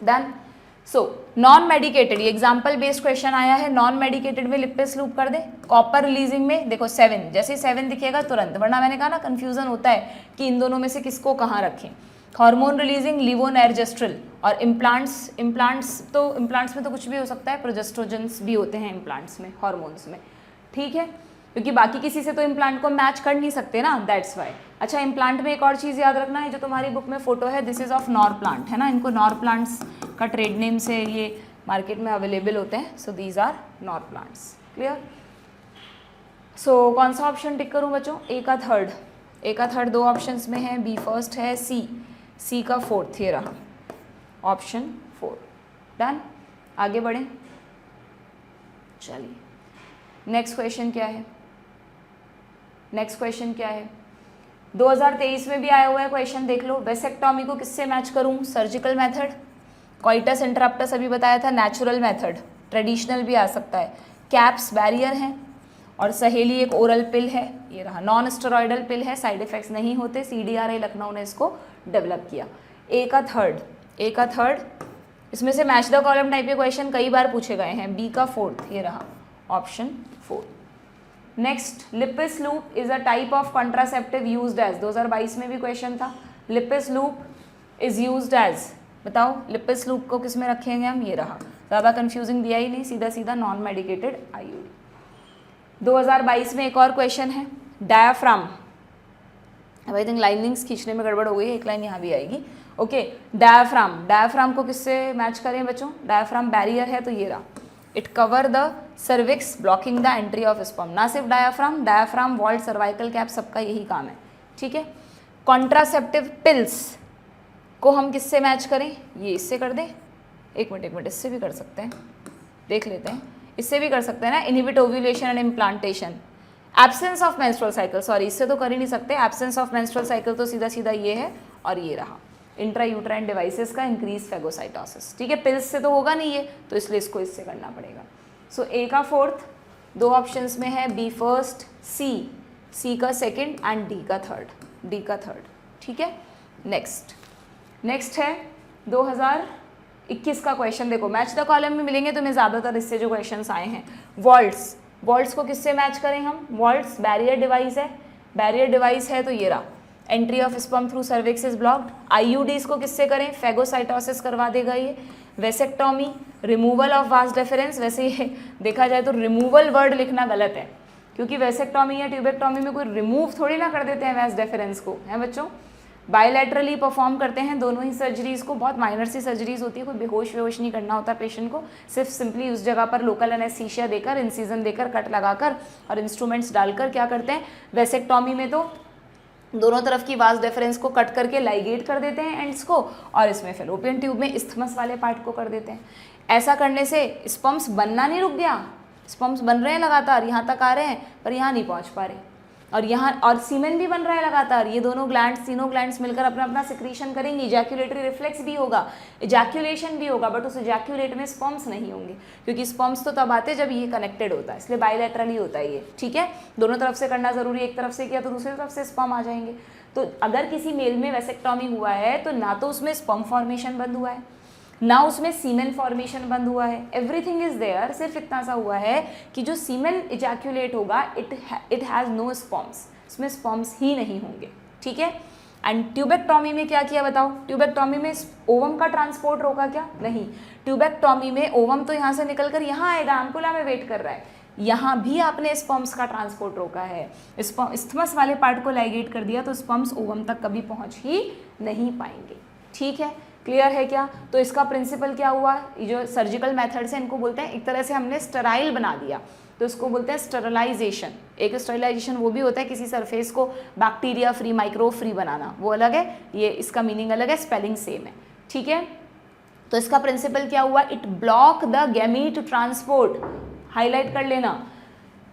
Done. So non medicated, ये एग्जाम्पल बेस्ड क्वेश्चन आया है। नॉन मेडिकेटेड में लिपिस लूप कर दे। कॉपर रिलीजिंग में देखो 7, जैसे 7 दिखेगा तुरंत, वरना मैंने कहा ना कन्फ्यूजन होता है कि इन दोनों में से किसको कहाँ रखें। Hormone releasing levonorgestrel. और इम्प्लांट्स में तो कुछ भी हो सकता है, प्रोजेस्ट्रोजेंस भी होते हैं इम्प्लांट्स में, हार्मोन्स में, ठीक है, क्योंकि बाकी किसी से तो इम्प्लांट को मैच कर नहीं सकते ना, दैट्स वाई। अच्छा, इम्प्लांट में एक और चीज़ याद रखना है, जो तुम्हारी बुक में फोटो है, this is of Norplant, है ना, इनको नॉर प्लांट्स का ट्रेड नेम से ये मार्केट में अवेलेबल होते हैं। So these are Norplants, clear. So कौन सा ऑप्शन टिक करूँ बच्चों? ए का थर्ड, ए का थर्ड दो ऑप्शंस में है, बी फर्स्ट है, सी का फोर्थ, ये रहा ऑप्शन 4। डन, आगे बढ़ें, चलिए नेक्स्ट क्वेश्चन क्या है? नेक्स्ट क्वेश्चन क्या है? 2023 में भी आया हुआ है क्वेश्चन, देख लो। वेसेक्टॉमी को किससे मैच करूं? सर्जिकल मेथड, कॉइटस इंटरप्टस अभी बताया था, नेचुरल मेथड, ट्रेडिशनल भी आ सकता है, कैप्स बैरियर हैं, और सहेली एक ओरल पिल है, ये रहा, नॉन स्टेरॉइडल पिल है, साइड इफेक्ट्स नहीं होते, CDRI लखनऊ ने इसको डेवलप किया। ए का थर्ड, ए का थर्ड, इसमें से मैच द कॉलम टाइप के क्वेश्चन कई बार पूछे गए हैं। बी का फोर्थ, ये रहा option 4। Next, Lippes loop is a type of contraceptive used as, 2022 में भी क्वेश्चन था, Lippes loop is used as, बताओ लिपिस लूप को किस में रखेंगे हम? ये रहा, ज़्यादा कंफ्यूजिंग दिया ही नहीं, सीधा सीधा नॉन मेडिकेटेड IUD। 2022 में एक और क्वेश्चन है, डायाफ्राम, अब आई थिंक लाइनिंग्स खींचने में गड़बड़ हो गई है, एक लाइन यहाँ भी आएगी, ओके। डायाफ्राम, डायाफ्राम को किससे मैच करें बच्चों? डायाफ्राम बैरियर है, तो ये रहा, it cover the cervix blocking the entry of sperm. ना सिर्फ diaphragm, diaphragm, vault, cervical cap, सबका यही काम है, ठीक है। कॉन्ट्रासेप्टिव पिल्स को हम किससे मैच करें? ये इससे कर दें, एक मिनट, इससे भी कर सकते हैं, देख लेते हैं, इससे भी कर सकते हैं ना, inhibit ovulation and implantation. Absence of menstrual cycle, sorry इससे तो कर ही नहीं सकते, एब्सेंस ऑफ मेंस्ट्रुअल साइकिल तो सीधा सीधा ये है, और ये रहा इंट्रायूट्राइन डिवाइसेस का इंक्रीज फेगोसाइटोसिस, ठीक है। पिल्स से तो होगा नहीं ये, तो इसलिए इसको इससे करना पड़ेगा। सो ए का फोर्थ, दो ऑप्शंस में है, बी फर्स्ट, सी का सेकंड एंड डी का थर्ड, ठीक है। नेक्स्ट है 2021 का क्वेश्चन, देखो मैच द कॉलम में मिलेंगे तुम्हें ज़्यादातर इससे जो क्वेश्चंस आए हैं। वॉल्ट्स को किससे मैच करें हम? वॉल्ट्स बैरियर डिवाइस है, तो ये रहा, entry of sperm through cervix is blocked. IUDs को किससे करें? फेगोसाइटोसिस करवा देगा ये। Vasectomy, removal of vas deferens, वैसे ये देखा जाए तो रिमूवल वर्ड लिखना गलत है, क्योंकि वेसेक्टॉमी या ट्यूबेक्टॉमी में कोई रिमूव थोड़ी ना कर देते हैं वास डेफरेंस को, है बच्चों। बायलैटरली परफॉर्म करते हैं दोनों ही सर्जरीज को, बहुत माइनर सी सर्जरीज होती है, कोई बेहोश नहीं करना होता पेशेंट को, सिर्फ सिंपली उस जगह पर लोकल एनेस्थीसिया देकर, इंसिजन देकर, कट लगाकर और इंस्ट्रूमेंट्स डालकर क्या करते हैं। वेसेक्टॉमी में तो दोनों तरफ की वास डेफरेंस को कट करके लाइगेट कर देते हैं एंड्स को, और इसमें फैलोपियन ट्यूब में इस्थमस वाले पार्ट को कर देते हैं। ऐसा करने से स्पर्म्स बनना नहीं रुक गया, स्पर्म्स बन रहे हैं लगातार, यहाँ तक आ रहे हैं पर यहाँ नहीं पहुँच पा रहे, और यहाँ और सीमेन भी बन रहा है लगातार। ये दोनों ग्लैंड्स, तीनों ग्लैंड्स मिलकर अपना अपना सिक्रीशन करेंगी, इजैक्यूलेटरी रिफ्लेक्स भी होगा, इजैक्यूलेशन भी होगा, बट उस इजैक्यूलेट में स्पर्म्स नहीं होंगे, क्योंकि स्पर्म्स तो तब आते जब ये कनेक्टेड होता है, इसलिए बायलैटरली होता है ये, ठीक है। दोनों तरफ से करना जरूरी है, एक तरफ से किया तो दूसरी तरफ से स्पर्म आ जाएंगे। तो अगर किसी मेल में वेसेक्टॉमी हुआ है तो ना तो उसमें स्पर्म फॉर्मेशन बंद हुआ है, ना उसमें सीमेन फॉर्मेशन बंद हुआ है, एवरीथिंग इज देयर, सिर्फ इतना सा हुआ है कि जो सीमेन इजैक्यूलेट होगा इट हैज़ नो स्पर्म्स, इसमें स्पर्म्स ही नहीं होंगे, ठीक है। एंड ट्यूबेक्टॉमी में क्या किया बताओ? ट्यूबेक्टॉमी में ओवम का ट्रांसपोर्ट रोका क्या? नहीं, ट्यूबेक्टॉमी में ओवम तो यहाँ से निकलकर यहाँ आएगा, एम्पुला में वेट कर रहा है, यहाँ भी आपने स्पर्म्स का ट्रांसपोर्ट रोका है, इस्थमस वाले पार्ट को लाइगेट कर दिया, तो स्पर्म्स ओवम तक कभी पहुँच ही नहीं पाएंगे, ठीक है। क्लियर है क्या? तो इसका प्रिंसिपल क्या हुआ? ये जो सर्जिकल मेथड से इनको बोलते हैं, एक तरह से हमने स्टेराइल बना दिया, तो इसको बोलते हैं स्टेरलाइजेशन। एक स्टेरलाइजेशन वो भी होता है किसी सरफेस को बैक्टीरिया फ्री, माइक्रो फ्री बनाना, वो अलग है, ये इसका मीनिंग अलग है, स्पेलिंग सेम है, ठीक है। तो इसका प्रिंसिपल क्या हुआ? It block the gamete transport, highlight कर लेना,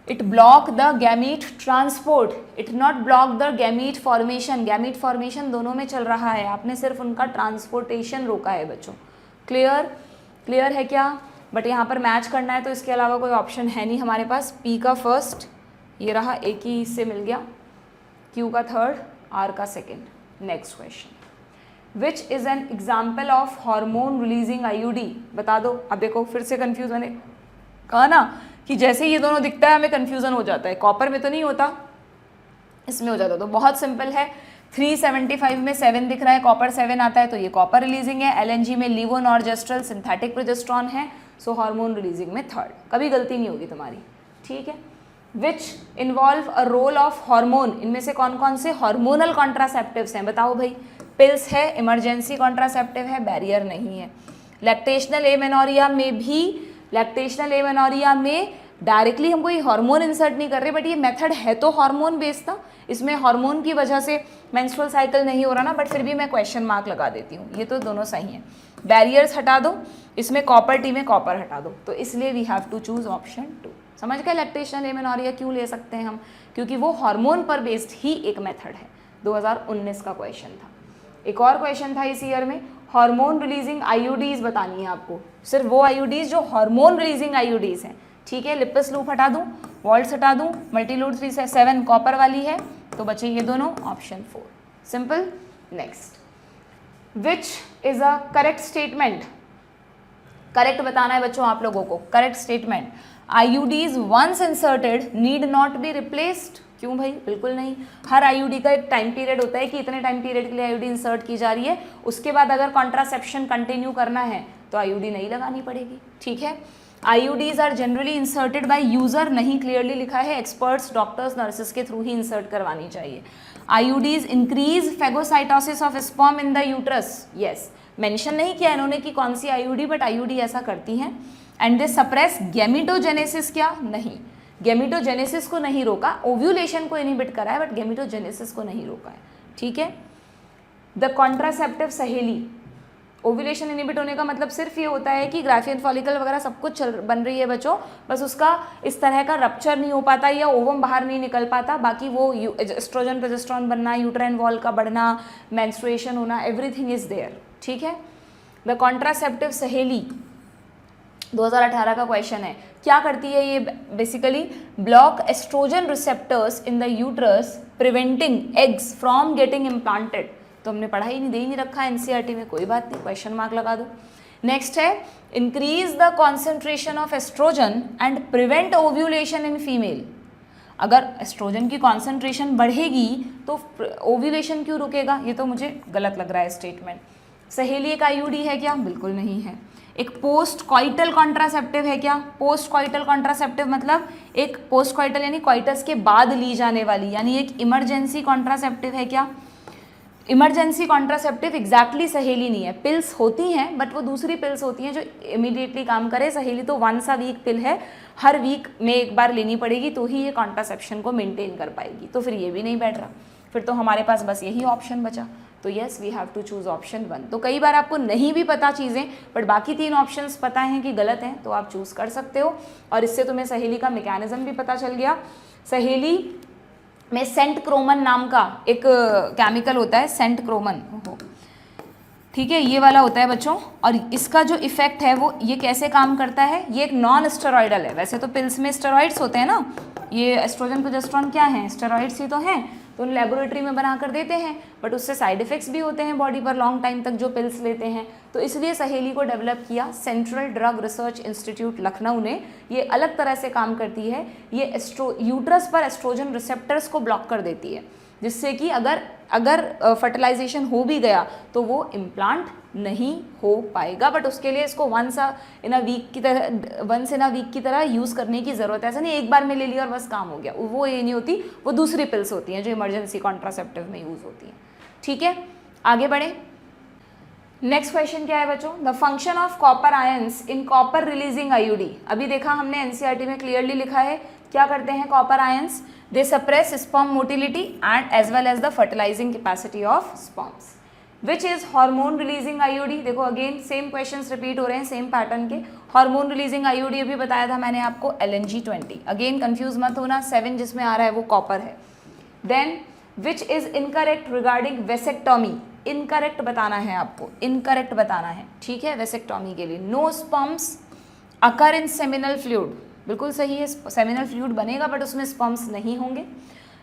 it block the gamete transport, it not block the gamete formation. Gamete formation दोनों में चल रहा है, आपने सिर्फ उनका ट्रांसपोर्टेशन रोका है बच्चों। क्लियर है क्या? बट यहाँ पर मैच करना है तो इसके अलावा कोई ऑप्शन है नहीं हमारे पास। पी का फर्स्ट, ये रहा, एक ही इससे मिल गया, क्यू का थर्ड, आर का second. Next question, which is an example of hormone releasing IUD? बता दो। अब देखो फिर से कन्फ्यूज, मैंने कहा ना कि जैसे ये दोनों दिखता है हमें कन्फ्यूज़न हो जाता है, कॉपर में तो नहीं होता, इसमें हो जाता। तो बहुत सिंपल है, 375 में 7 दिख रहा है, कॉपर 7 आता है तो ये कॉपर रिलीजिंग है। LNG में लीवोनॉर्जेस्ट्रल सिंथेटिक प्रोजेस्टेरॉन है, सो हार्मोन रिलीजिंग में थर्ड। कभी गलती नहीं होगी तुम्हारी, ठीक है। Which involve a role of hormone, इनमें से कौन कौन से हार्मोनल कॉन्ट्रासेप्टिव्स हैं बताओ भाई। पिल्स है, इमरजेंसी कॉन्ट्रासेप्टिव है, बैरियर नहीं है। लैक्टेशनल एमेनोरिया में भी, लैक्टेशनल एमेनोरिया में डायरेक्टली हम कोई हार्मोन इंसर्ट नहीं कर रहे, बट ये मेथड है तो हार्मोन बेस्ड था, इसमें हार्मोन की वजह से मेंस्ट्रुअल साइकिल नहीं हो रहा ना, बट फिर भी मैं क्वेश्चन मार्क लगा देती हूँ। ये तो दोनों सही हैं। बैरियर्स हटा दो, इसमें कॉपर टी में कॉपर हटा दो, तो इसलिए we have to choose option 2। समझ गए लैक्टेशनल एमेनोरिया क्यों ले सकते हैं हम, क्योंकि वो हार्मोन पर बेस्ड ही एक मेथड है। 2019 का क्वेश्चन था। एक और क्वेश्चन था इस ईयर में, हार्मोन रिलीजिंग आईयूडीज बतानी है आपको, सिर्फ वो आईयूडीज जो हार्मोन रिलीजिंग आईयूडीज हैं, ठीक है। लिपिस लूप हटा दूं, वॉल्ट्स हटा दूं, मल्टीलूड 3-7 कॉपर वाली है, तो बचे ये दोनों, option 4 simple. Next, which is a correct statement, correct बताना है बच्चों आप लोगों को। Correct statement, IUDs once inserted need not be replaced. क्यों भाई, बिल्कुल नहीं। हर आईयूडी का एक टाइम पीरियड होता है कि इतने टाइम पीरियड के लिए आईयूडी इंसर्ट की जा रही है, उसके बाद अगर कॉन्ट्रासेप्शन कंटिन्यू करना है तो आईयूडी नहीं लगानी पड़ेगी, ठीक है। IUDs are generally inserted by user, नहीं क्लियरली लिखा है, एक्सपर्ट्स, डॉक्टर्स, नर्सेस के थ्रू ही इंसर्ट करवानी चाहिए। IUDs increase phagocytosis of sperm in the uterus, yes, mention नहीं किया इन्होंने कि कौन सी आईयूडी, बट आईयूडी ऐसा करती हैं। एंड दे सप्रेस गैमिटोजेनेसिस, क्या नहीं, गैमिटोजेनेसिस को नहीं रोका, ओव्यूलेशन को इनहिबिट करा है बट गैमिटोजेनेसिस को नहीं रोका है, ठीक है। द कॉन्ट्रासेप्टिव सहेली, ओव्यूलेशन इनहिबिट होने का मतलब सिर्फ ये होता है कि ग्राफियन फॉलिकल वगैरह सब कुछ बन रही है बच्चों, बस उसका इस तरह का रप्चर नहीं हो पाता या ओवम बाहर नहीं निकल पाता, बाकी वो एस्ट्रोजन प्रोजेस्टेरॉन बनना, यूट्राइन वॉल का बढ़ना, मेंस्ट्रुएशन होना, एवरीथिंग इज देयर, ठीक है। द कॉन्ट्रासेप्टिव सहेली 2018 का क्वेश्चन है, क्या करती है ये, basically block oestrogen receptors in the uterus preventing eggs from getting implanted. तो हमने पढ़ा ही नहीं, दे ही नहीं रखा है एनसीईआरटी में, कोई बात नहीं, क्वेश्चन मार्क लगा दो। नेक्स्ट है, increase the concentration of oestrogen and prevent ovulation in female. अगर एस्ट्रोजन की कॉन्सेंट्रेशन बढ़ेगी तो ओव्यूलेशन क्यों रुकेगा, ये तो मुझे गलत लग रहा है स्टेटमेंट। सहेली एक आईयूडी है क्या, बिल्कुल नहीं है। एक पोस्ट कॉइटल कॉन्ट्रासेप्टिव है क्या, पोस्ट कॉइटल कॉन्ट्रासेप्टिव मतलब एक पोस्ट कॉइटल यानी कॉइटस के बाद ली जाने वाली, यानी एक इमरजेंसी कॉन्ट्रासेप्टिव है क्या। इमरजेंसी कॉन्ट्रासेप्टिव एग्जैक्टली सहेली नहीं है, पिल्स होती हैं बट वो दूसरी पिल्स होती हैं जो इमीडिएटली काम करे। सहेली तो वंस अ वीक पिल है, हर वीक में एक बार लेनी पड़ेगी तो ही ये कॉन्ट्रासेप्शन को मेंटेन कर पाएगी, तो फिर ये भी नहीं बैठ रहा, फिर तो हमारे पास बस यही ऑप्शन बचा, तो yes we have to choose option 1। तो कई बार आपको नहीं भी पता चीज़ें बट बाकी 3 ऑप्शंस पता हैं कि गलत हैं, तो आप चूज़ कर सकते हो, और इससे तुम्हें सहेली का मैकेनिज्म भी पता चल गया। सहेली में सेंट क्रोमन नाम का एक केमिकल होता है, सेंट क्रोमन, ठीक है, ये वाला होता है बच्चों, और इसका जो इफेक्ट है वो ये कैसे काम करता है, ये एक नॉन स्टेरॉइडल है। वैसे तो पिल्स में स्टेरॉइड्स होते हैं ना, ये एस्ट्रोजन प्रोजेस्टेरॉन क्या है, स्टेरॉइड्स ही तो हैं, तो उन लेबोरेटरी में बना कर देते हैं, बट उससे साइड इफेक्ट्स भी होते हैं बॉडी पर लॉन्ग टाइम तक जो पिल्स लेते हैं, तो इसलिए सहेली को डेवलप किया central drug research institute Lucknow ने। ये अलग तरह से काम करती है, ये यूट्रस पर एस्ट्रोजन रिसेप्टर्स को ब्लॉक कर देती है, जिससे कि अगर फर्टिलाइजेशन हो भी गया तो वो इम्प्लांट नहीं हो पाएगा, बट उसके लिए इसको वंस इन अ वीक की तरह यूज़ करने की ज़रूरत है। ऐसा नहीं एक बार में ले लिया और बस काम हो गया, वो ये नहीं होती, वो दूसरी पिल्स होती हैं जो इमरजेंसी कॉन्ट्रासेप्टिव में यूज़ होती हैं, ठीक है। आगे बढ़े, नेक्स्ट क्वेश्चन क्या है बच्चों, the function of copper ions in copper releasing IUD. अभी देखा हमने एनसीईआरटी में क्लियरली लिखा है, क्या करते हैं copper ions, they suppress sperm motility and as well as the fertilizing capacity of sperms. Which is hormone releasing IUD, देखो अगेन सेम क्वेश्चंस रिपीट हो रहे हैं सेम पैटर्न के। हार्मोन रिलीजिंग आईयूडी अभी बताया था मैंने आपको, LNG-20, अगेन कंफ्यूज मत होना, 7 जिसमें आ रहा है वो कॉपर है। Then which is incorrect regarding vasectomy, incorrect बताना है आपको, इनकरेक्ट बताना है, ठीक है, वेसेक्टॉमी के लिए। No sperms occur in seminal fluid, बिल्कुल सही है, सेमिनल फ्लूइड बनेगा बट उसमें स्पर्म्स नहीं होंगे।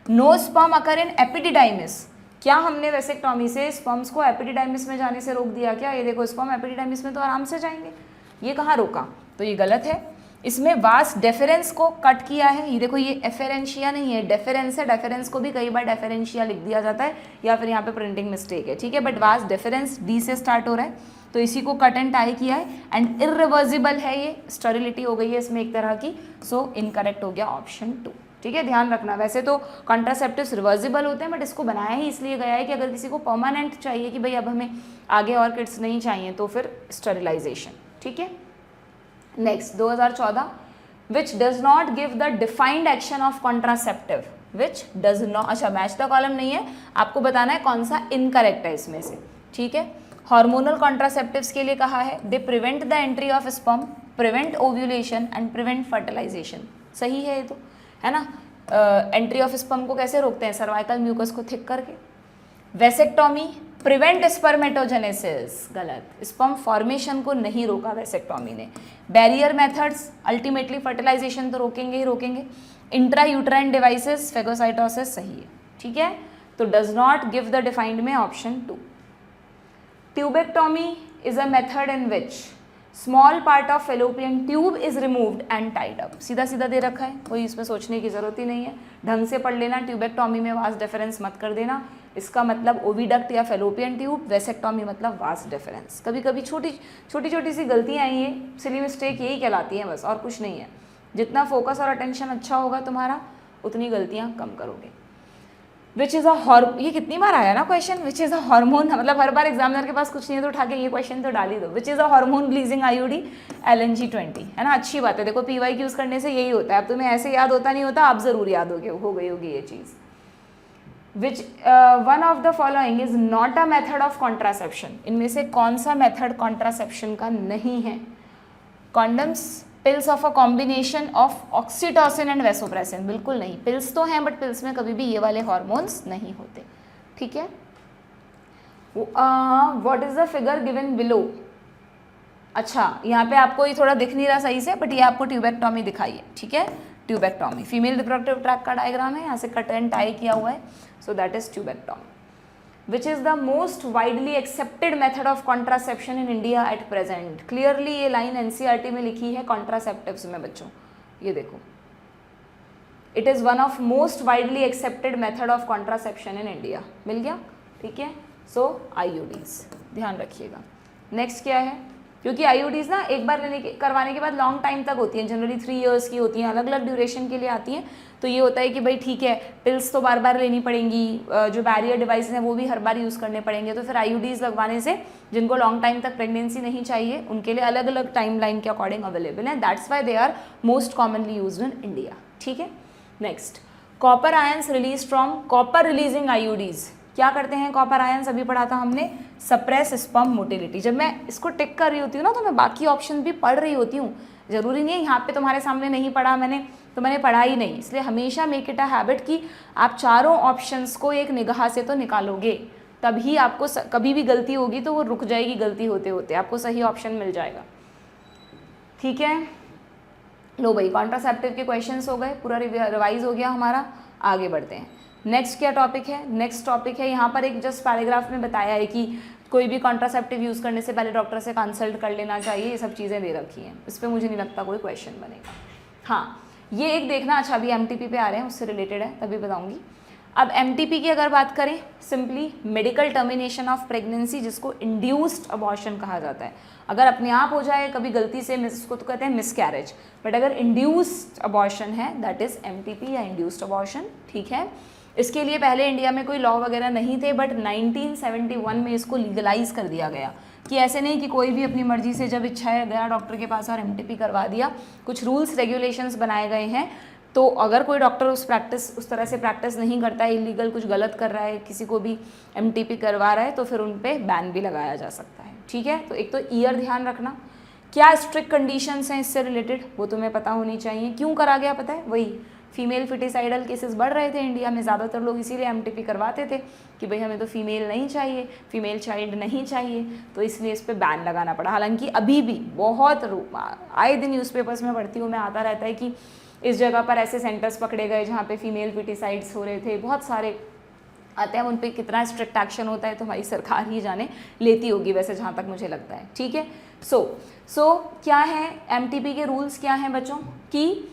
No sperm occur in epididymis, क्या हमने वेसेक्टॉमी से स्पर्म्स को एपिडिडाइमिस में जाने से रोक दिया क्या, ये देखो स्पर्म एपिडिडाइमिस में तो आराम से जाएंगे, ये कहाँ रोका, तो ये गलत है। इसमें वास डेफरेंस को कट किया है, ये देखो ये एफेरेंशिया नहीं है, डेफरेंस है, डेफरेंस को भी कई बार डेफरेंशिया लिख दिया जाता है या फिर यहाँ पे प्रिंटिंग मिस्टेक है, ठीक है, बट वास डेफरेंस डी से स्टार्ट हो रहा है, तो इसी को कट एंड टाई किया है, एंड इरिवर्सिबल है, ये स्टेरिलिटी हो गई है इसमें एक तरह की, सो इनकरेक्ट हो गया ऑप्शन 2, ठीक है, ध्यान रखना। वैसे तो कॉन्ट्रासेप्टिव्स रिवर्सिबल होते हैं, बट इसको बनाया ही इसलिए गया है कि अगर किसी को परमानेंट चाहिए कि भाई अब हमें आगे और किड्स नहीं चाहिए तो फिर स्टेरिलाइजेशन, ठीक है। Next 2014, which does not give the defined action of contraceptive, which does not, अच्छा मैच द कॉलम नहीं है, आपको बताना है कौन सा इनकरेक्ट है इसमें से, ठीक है। हार्मोनल कॉन्ट्रासेप्टिव्स के लिए कहा है they prevent the entry of sperm, prevent ovulation and prevent fertilization, सही है ये तो, है ना। एंट्री ऑफ स्पर्म को कैसे रोकते हैं, सर्वाइकल म्यूकस को थिक करके। वेसेक्टोमी प्रिवेंट स्पर्मेटोजेनेसिस, गलत, स्पर्म फॉर्मेशन को नहीं रोका वेसेक्टोमी ने। बैरियर मेथड्स अल्टीमेटली फर्टिलाइजेशन तो रोकेंगे ही रोकेंगे। इंट्रा यूट्राइन डिवाइसेस फेगोसाइटोसिस, सही है, ठीक है, तो does not give the defined में option 2। Tubectomy is a method in which small part of fallopian tube is removed and tied up, सीधा सीधा दे रखा है, कोई इसमें सोचने की जरूरत ही नहीं है, ढंग से पढ़ लेना। ट्यूबेक्टोमी में वास डिफरेंस मत कर देना, इसका मतलब ओविडक्ट या फेलोपियन ट्यूब, वेसेक्टोमी मतलब वास डिफरेंस। कभी कभी छोटी छोटी सी गलतियाँ आई हैं, सिली मिस्टेक यही कहलाती हैं बस, और कुछ नहीं है। जितना फोकस और अटेंशन अच्छा होगा तुम्हारा उतनी गलतियाँ कम करोगे। विच इज़ ये कितनी बार आया ना question, which is a hormone, मतलब हर बार एग्जामिनर के पास कुछ नहीं है तो उठा के ये क्वेश्चन तो डाल ही दो। Which is a hormone releasing IUD, LNG-20, है ना, अच्छी बात है। देखो PYQ यूज़ करने से यही होता है, अब तुम्हें ऐसे याद होता नहीं होता, आप ज़रूर याद हो गई होगी ये चीज़। Which one of the following is not a method of contraception, इनमें से कौन सा मेथड कॉन्ट्रासेप्शन का नहीं है। Condoms, pills of a combination of oxytocin and vasopressin, बिल्कुल नहीं, पिल्स तो हैं बट पिल्स में कभी भी ये वाले हार्मोन्स नहीं होते, ठीक है। What is the figure given below, अच्छा यहाँ पे आपको ये थोड़ा दिख नहीं रहा सही से, बट ये आपको ट्यूबेक्टोमी दिखाई है, ठीक है, ट्यूबेक्टोमी फीमेल रिप्रोडक्टिव ट्रैक्ट का डायग्राम है, यहाँ से कट एंड टाई किया हुआ है, so that is tubectomy. Which is the most widely accepted method of contraception in India at present, clearly ये लाइन NCERT में लिखी है कॉन्ट्रासेप्टिव्स में बच्चों, ये देखो, it is one of most widely accepted method of contraception in India, मिल गया, ठीक है। सो IUDs ध्यान रखिएगा। नेक्स्ट क्या है, क्योंकि IUDs ना एक बार करवाने के बाद लॉन्ग टाइम तक होती हैं, जनरली 3 इयर्स की होती हैं, अलग अलग ड्यूरेशन के लिए आती हैं, तो ये होता है कि भाई ठीक है पिल्स तो बार बार लेनी पड़ेंगी, जो बैरियर डिवाइस हैं वो भी हर बार यूज़ करने पड़ेंगे, तो फिर IUDs लगवाने से जिनको लॉन्ग टाइम तक प्रेगनेंसी नहीं चाहिए उनके लिए अलग अलग टाइम लाइन के अकॉर्डिंग अवेलेबल हैं, that's why they are most commonly used in India, ठीक है। Next, copper ions release from copper releasing IUDs, क्या करते हैं कॉपर आयंस, अभी पढ़ा था हमने, सप्रेस स्पर्म मोटिलिटी। जब मैं इसको टिक कर रही होती हूँ ना तो मैं बाकी ऑप्शन भी पढ़ रही होती हूँ, ज़रूरी नहीं है यहाँ पे तुम्हारे सामने नहीं पढ़ा मैंने तो मैंने पढ़ा ही नहीं, इसलिए हमेशा मेक इट अ हैबिट कि आप चारों ऑप्शंस को एक निगाह से तो निकालोगे, तभी आपको कभी भी गलती होगी तो वो रुक जाएगी, गलती होते होते आपको सही ऑप्शन मिल जाएगा, ठीक है। लो भाई, कॉन्ट्रासेप्टिव के क्वेश्चंस हो गए, पूरा रिवाइज हो गया हमारा, आगे बढ़ते हैं। नेक्स्ट क्या टॉपिक है, नेक्स्ट टॉपिक है, यहाँ पर एक जस्ट पैराग्राफ में बताया है कि कोई भी कॉन्ट्रासेप्टिव यूज़ करने से पहले डॉक्टर से कंसल्ट कर लेना चाहिए, ये सब चीज़ें दे रखी हैं, इस पर मुझे नहीं लगता कोई क्वेश्चन बनेगा। हाँ ये एक देखना, अच्छा अभी MTP पे आ रहे हैं, उससे रिलेटेड है तभी बताऊँगी। अब MTP की अगर बात करें, simply medical termination of pregnancy, जिसको इंड्यूस्ड अबॉर्शन कहा जाता है। अगर अपने आप हो जाए कभी गलती से, उसको तो कहते हैं मिसकैरेज, बट अगर इंड्यूस्ड अबॉर्शन है दैट इज़ MTP या इंड्यूस्ड अबॉर्शन, ठीक है। इसके लिए पहले इंडिया में कोई लॉ वगैरह नहीं थे, बट 1971 में इसको लीगलाइज कर दिया गया कि ऐसे नहीं कि कोई भी अपनी मर्जी से जब इच्छा है गया डॉक्टर के पास और MTP करवा दिया। कुछ रूल्स रेगुलेशंस बनाए गए हैं, तो अगर कोई डॉक्टर उस तरह से प्रैक्टिस नहीं करता है, इलीगल कुछ गलत कर रहा है, किसी को भी MTP करवा रहा है, तो फिर उन पर बैन भी लगाया जा सकता है, ठीक है। तो एक तो ईयर ध्यान रखना, क्या स्ट्रिक्ट कंडीशंस हैं इससे रिलेटेड वो तुम्हें पता होनी चाहिए। क्यों करा गया पता है, वही फीमेल फिटिसाइडल केसेस बढ़ रहे थे इंडिया में, ज़्यादातर लोग इसीलिए MTP करवाते थे कि भाई हमें तो फीमेल नहीं चाहिए, फीमेल चाइल्ड नहीं चाहिए, तो इसलिए इस पर बैन लगाना पड़ा। हालांकि अभी भी बहुत आए दिन न्यूज़पेपर्स में पढ़ती हूँ मैं, आता रहता है कि इस जगह पर ऐसे सेंटर्स पकड़े गए जहाँ पे फीमेल फिटिसाइड्स हो रहे थे, बहुत सारे आते हैं, उन पे कितना स्ट्रिक्ट एक्शन होता है तो हमारी सरकार ही जाने, लेती होगी वैसे जहाँ तक मुझे लगता है, ठीक है। सो क्या है एमटीपी के रूल्स क्या हैं बच्चों, कि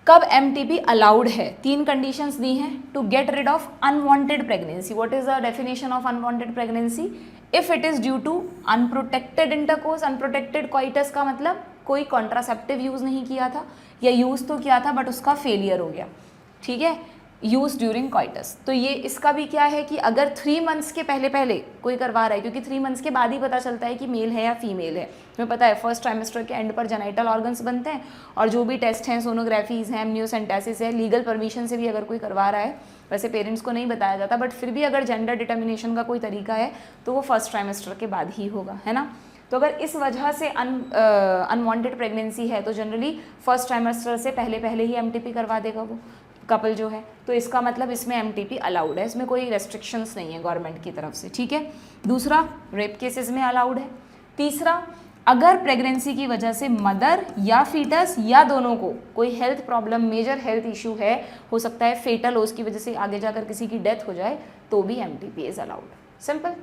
कब एमटीपी अलाउड है, 3 कंडीशंस दी हैं। To get rid of unwanted pregnancy, what is the definition of unwanted pregnancy, if it is due to unprotected intercourse, unprotected coitus का मतलब कोई कॉन्ट्रासेप्टिव यूज नहीं किया था, या यूज तो किया था बट उसका फेलियर हो गया, ठीक है, यूज ड्यूरिंग क्वाइटस। तो ये इसका भी क्या है कि अगर 3 मंथ्स के पहले पहले कोई करवा रहा है, क्योंकि 3 मंथ्स के बाद ही पता चलता है कि मेल है या फीमेल है, तुम्हें पता है फर्स्ट ट्राइमेस्टर के एंड पर जेनाइटल ऑर्गन्स बनते हैं, और जो भी टेस्ट हैं, सोनोग्राफीज हैं, एमनियोसेंटेसिस है, लीगल परमिशन से भी अगर कोई करवा रहा है, वैसे पेरेंट्स को नहीं बताया जाता, बट फिर भी अगर जेंडर डिटर्मिनेशन का कोई तरीका है तो वो फर्स्ट ट्राइमेस्टर के बाद ही होगा, है ना। तो अगर इस वजह से अनवांटेड प्रेगनेंसी है तो जनरली फर्स्ट ट्राइमेस्टर से पहले पहले ही एमटीपी करवा देगा वो कपल जो है, तो इसका मतलब इसमें एमटीपी अलाउड है, इसमें कोई रेस्ट्रिक्शंस नहीं है गवर्नमेंट की तरफ से, ठीक है। दूसरा, रेप केसेस में अलाउड है। तीसरा, अगर प्रेगनेंसी की वजह से मदर या फीटस या दोनों को कोई health problem, major health issue है, हो सकता है फेटल हो, उसकी वजह से आगे जाकर किसी की डेथ हो जाए, तो भी MTP is allowed. Simple,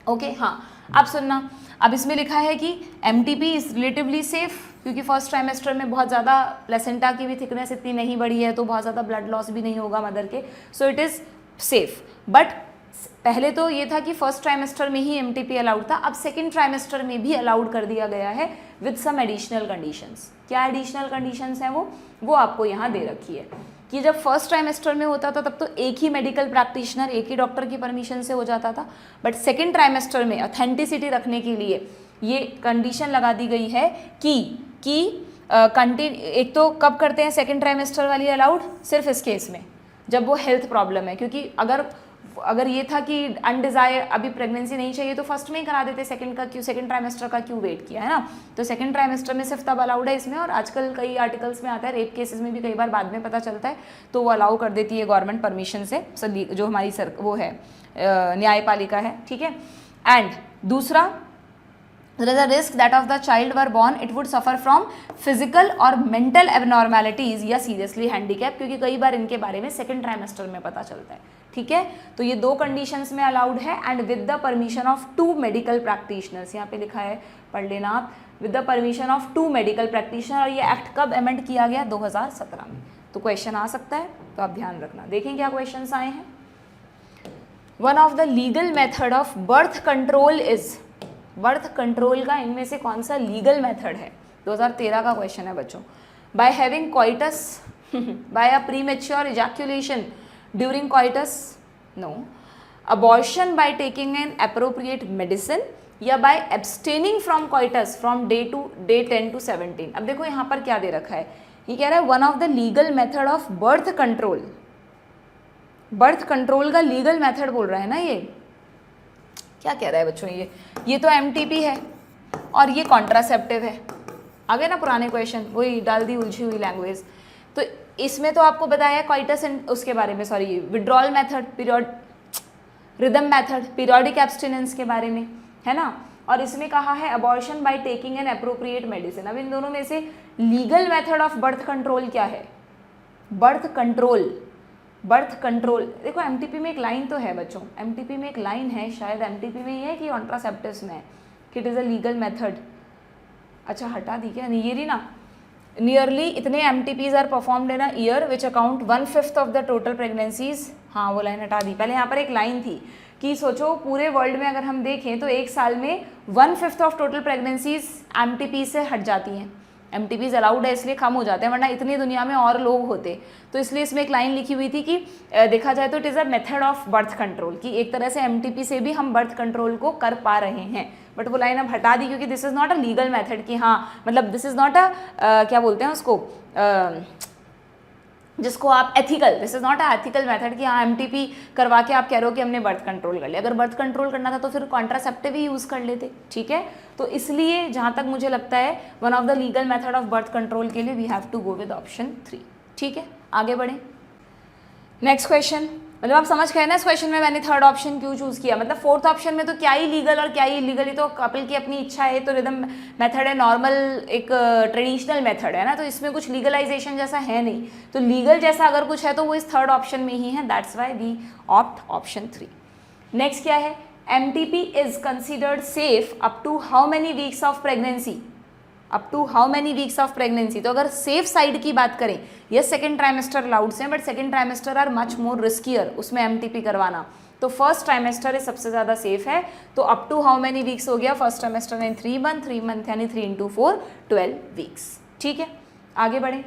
okay. हाँ, अब सुनना, अब इसमें लिखा है कि एमटीपी इज रिलेटिवली सेफ, क्योंकि फर्स्ट ट्राइमेस्टर में बहुत ज़्यादा प्लेसेंटा की भी थिकनेस इतनी नहीं बढ़ी है, तो बहुत ज़्यादा ब्लड लॉस भी नहीं होगा मदर के, so it is safe. But पहले तो ये था कि फर्स्ट ट्राइमेस्टर में ही एमटीपी अलाउड था, अब सेकेंड ट्राइमेस्टर में भी अलाउड कर दिया गया है विद सम एडिशनल कंडीशंस। क्या एडिशनल कंडीशंस हैं वो आपको यहाँ दे रखी है कि जब फर्स्ट ट्राइमेस्टर में होता था तब तो एक ही मेडिकल प्रैक्टिशनर, एक ही डॉक्टर की परमिशन से हो जाता था, बट सेकेंड ट्राइमेस्टर में ऑथेंटिसिटी रखने के लिए ये कंडीशन लगा दी गई है कि एक तो कब करते हैं सेकेंड ट्राइमेस्टर वाली अलाउड, सिर्फ इस केस में जब वो हेल्थ प्रॉब्लम है, क्योंकि अगर ये था कि अनडिजायर अभी प्रेगनेंसी नहीं चाहिए तो फर्स्ट में ही करा देते, सेकेंड ट्राइमेस्टर का क्यों वेट किया, है ना। तो सेकेंड ट्राइमेस्टर में सिर्फ तब अलाउड है इसमें, और आजकल कई आर्टिकल्स में आता है रेप केसेस में भी कई बार बाद में पता चलता है, तो वो अलाउ कर देती है गवर्नमेंट परमिशन से, जो हमारी वो है न्यायपालिका है, ठीक है। एंड दूसरा, there is a risk that of the child were born it would suffer from physical और mental abnormalities या seriously handicapped, क्योंकि कई बार इनके बारे में सेकेंड ट्राइमेस्टर में पता चलता है, ठीक है। तो ये 2 कंडीशंस में अलाउड है, and with the permission of 2 medical practitioners, यहाँ पे लिखा है, पढ़ लेना आप, with the permission of 2 medical practitioner. और ये एक्ट कब अमेंड किया गया, 2017 में। तो क्वेश्चन आ सकता है, तो आप ध्यान रखना। देखें क्या क्वेश्चन आए हैं। One of the legal method of birth control is, birth control का इनमें से कौन सा लीगल मेथड है, 2013 का क्वेश्चन है बच्चों। By having coitus, by a premature ejaculation during coitus, no. Abortion by taking an appropriate medicine, या by abstaining from coitus from day 10 to 17। अब देखो यहाँ पर क्या दे रखा है, ये कह रहा है one of the legal method of birth control, birth control का लीगल मेथड बोल रहा है ना, ये क्या कह रहा है बच्चों, ये तो एमटीपी है और ये कॉन्ट्रासेप्टिव है। आगे ना पुराने क्वेश्चन वही डाल दी उलझी हुई लैंग्वेज। तो इसमें तो आपको बताया क्वाइटस एंड उसके बारे में, sorry withdrawal method, rhythm method, periodic abstinence के बारे में, है ना। और इसमें कहा है abortion by taking an appropriate medicine. अब इन दोनों में से legal method of birth control क्या है, बर्थ कंट्रोल देखो एमटीपी में एक लाइन तो है बच्चों, एमटीपी में एक लाइन है, शायद एमटीपी में ही है कि कॉन्ट्रासेप्टिव्स में है कि it is a legal method. अच्छा हटा दी क्या, नहीं ये रही ना, नियरली इतने MTPs are performed in a year which account 1/5 of the total pregnancies. हाँ वो लाइन हटा दी, पहले यहाँ पर एक लाइन थी कि सोचो पूरे वर्ल्ड में अगर हम देखें तो एक साल में 1/5 ऑफ टोटल प्रेगनेंसीज एमटीपी से हट जाती हैं। एमटीपीज अलाउड है इसलिए कम हो जाते हैं, वरना इतनी दुनिया में और लोग होते। तो इसलिए इसमें एक लाइन लिखी हुई थी कि देखा जाए तो it is a method of birth control, कि एक तरह से एमटीपी से भी हम बर्थ कंट्रोल को कर पा रहे हैं। बट वो लाइन अब हटा दी क्योंकि this is not a legal method, कि हाँ मतलब दिस इज़ नॉट अ क्या बोलते हैं उसको, जिसको आप ethical, this is not a ethical method कि हाँ एमटीपी करवा के आप कह रहे हो कि हमने बर्थ कंट्रोल कर लिया। अगर बर्थ कंट्रोल करना था तो फिर कॉन्ट्रासेप्टिव ही यूज़ कर लेते, ठीक है। तो इसलिए जहाँ तक मुझे लगता है one of the legal method of birth control के लिए we have to go with option 3, ठीक है। आगे बढ़ें, नेक्स्ट क्वेश्चन। मतलब आप समझ गए ना इस क्वेश्चन में मैंने थर्ड ऑप्शन क्यों चूज किया, मतलब फोर्थ ऑप्शन में तो क्या ही लीगल और क्या ही इलीगल, तो कपिल की अपनी इच्छा है, तो रिदम मेथड है, नॉर्मल एक ट्रेडिशनल मेथड है ना, तो इसमें कुछ लीगलाइजेशन जैसा है नहीं, तो लीगल जैसा अगर कुछ है तो वो इस थर्ड ऑप्शन में ही है, that's why we opt option 3। Next क्या है, MTP is considered safe up to how many weeks of pregnancy, up to how many weeks of pregnancy, तो अगर सेफ साइड की बात करें, ये सेकेंड ट्राइमेस्टर अलाउड से, but second trimester are much more riskier उसमें MTP करवाना, तो फर्स्ट ट्राइमेस्टर सबसे ज़्यादा सेफ है, तो up to how many weeks हो गया, फर्स्ट ट्राइमेस्टर में 3 मंथ यानी 3 × 4 12 वीक्स, ठीक है, आगे बढ़ें।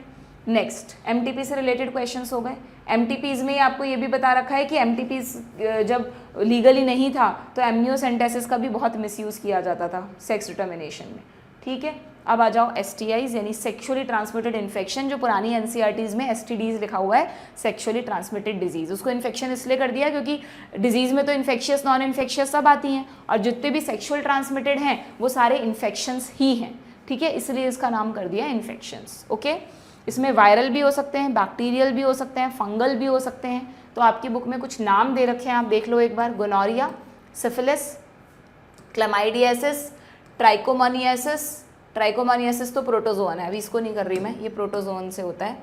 नेक्स्ट MTP से रिलेटेड क्वेश्चंस हो गए। MTPs में आपको ये भी बता रखा है कि MTPs जब लीगली नहीं था तो एमनियोसेंटेसिस का भी बहुत मिसयूज़ किया जाता था सेक्स डिटर्मिनेशन में, ठीक है। अब आ जाओ STIs यानी सेक्सुअली ट्रांसमिटेड इन्फेक्शन, जो पुरानी NCERTs में STDs लिखा हुआ है, सेक्सुअली ट्रांसमिटेड डिजीज़, उसको इन्फेक्शन इसलिए कर दिया क्योंकि डिजीज़ में तो इन्फेक्शियस नॉन इन्फेक्शियस सब आती हैं, और जितने भी सेक्सुअल ट्रांसमिटेड हैं वो सारे इन्फेक्शंस ही हैं, ठीक है, इसलिए इसका नाम कर दिया इन्फेक्शंस, ओके। इसमें वायरल भी हो सकते हैं, बैक्टीरियल भी हो सकते हैं, फंगल भी हो सकते हैं, तो आपकी बुक में कुछ नाम दे रखे हैं, आप देख लो एक बार, गोनोरिया, सिफिलिस, क्लैमाइडियासिस, ट्राइकोमोनियासिस, ट्राइकोमोनियासिस तो प्रोटोजोन है, अभी इसको नहीं कर रही मैं, ये प्रोटोजोन से होता है,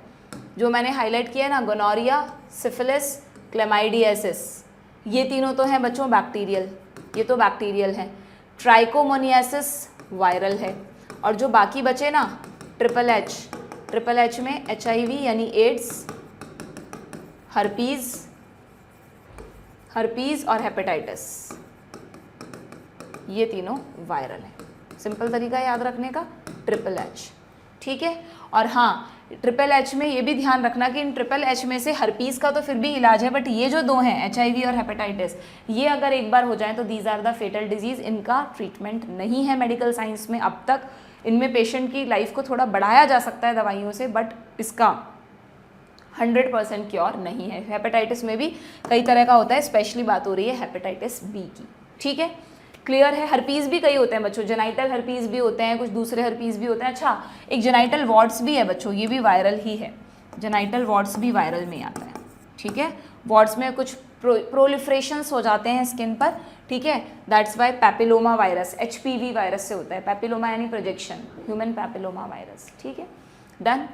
जो मैंने हाईलाइट किया है ना, गोनोरिया, सिफिलिस, क्लैमाइडियासिस, ये तीनों तो हैं बच्चों बैक्टीरियल, ये तो बैक्टीरियल हैं, ट्राइकोमोनियासिस वायरल है, और जो बाकी बचे ना ट्रिपल एच में HIV यानी एड्स, हर्पीज और हेपेटाइटिस, ये तीनों वायरल हैं। सिंपल तरीका याद रखने का, ट्रिपल H, ठीक है। और हाँ, ट्रिपल H में ये भी ध्यान रखना कि इन ट्रिपल H में से हर्पीज़ का तो फिर भी इलाज है, बट ये जो दो हैं HIV और हेपेटाइटिस, ये अगर एक बार हो जाए तो these are the fatal diseases, इनका ट्रीटमेंट नहीं है मेडिकल साइंस में अब तक, इनमें पेशेंट की लाइफ को थोड़ा बढ़ाया जा सकता है दवाइयों से, बट इसका 100% क्योर नहीं है। हेपेटाइटिस में भी कई तरह का होता है, स्पेशली बात हो रही है हेपेटाइटिस B की, ठीक है, क्लियर है। हर्पीज़ भी कई होते हैं बच्चों, जेनाइटल हर्पीज़ भी होते हैं, कुछ दूसरे हर्पीज़ भी होते हैं। अच्छा, एक जेनाइटल वॉर्ड्स भी है बच्चों, ये भी वायरल ही है, जेनाइटल वॉर्ड्स भी वायरल में आता है, ठीक है। वॉर्ड्स में कुछ प्रोलिफरेशंस हो जाते हैं स्किन पर, ठीक है, that's Y papilloma virus, HPV virus से होता है, पैपिलोमा यानी प्रोजेक्शन, ह्यूमन पैपिलोमा वायरस, ठीक है, डन।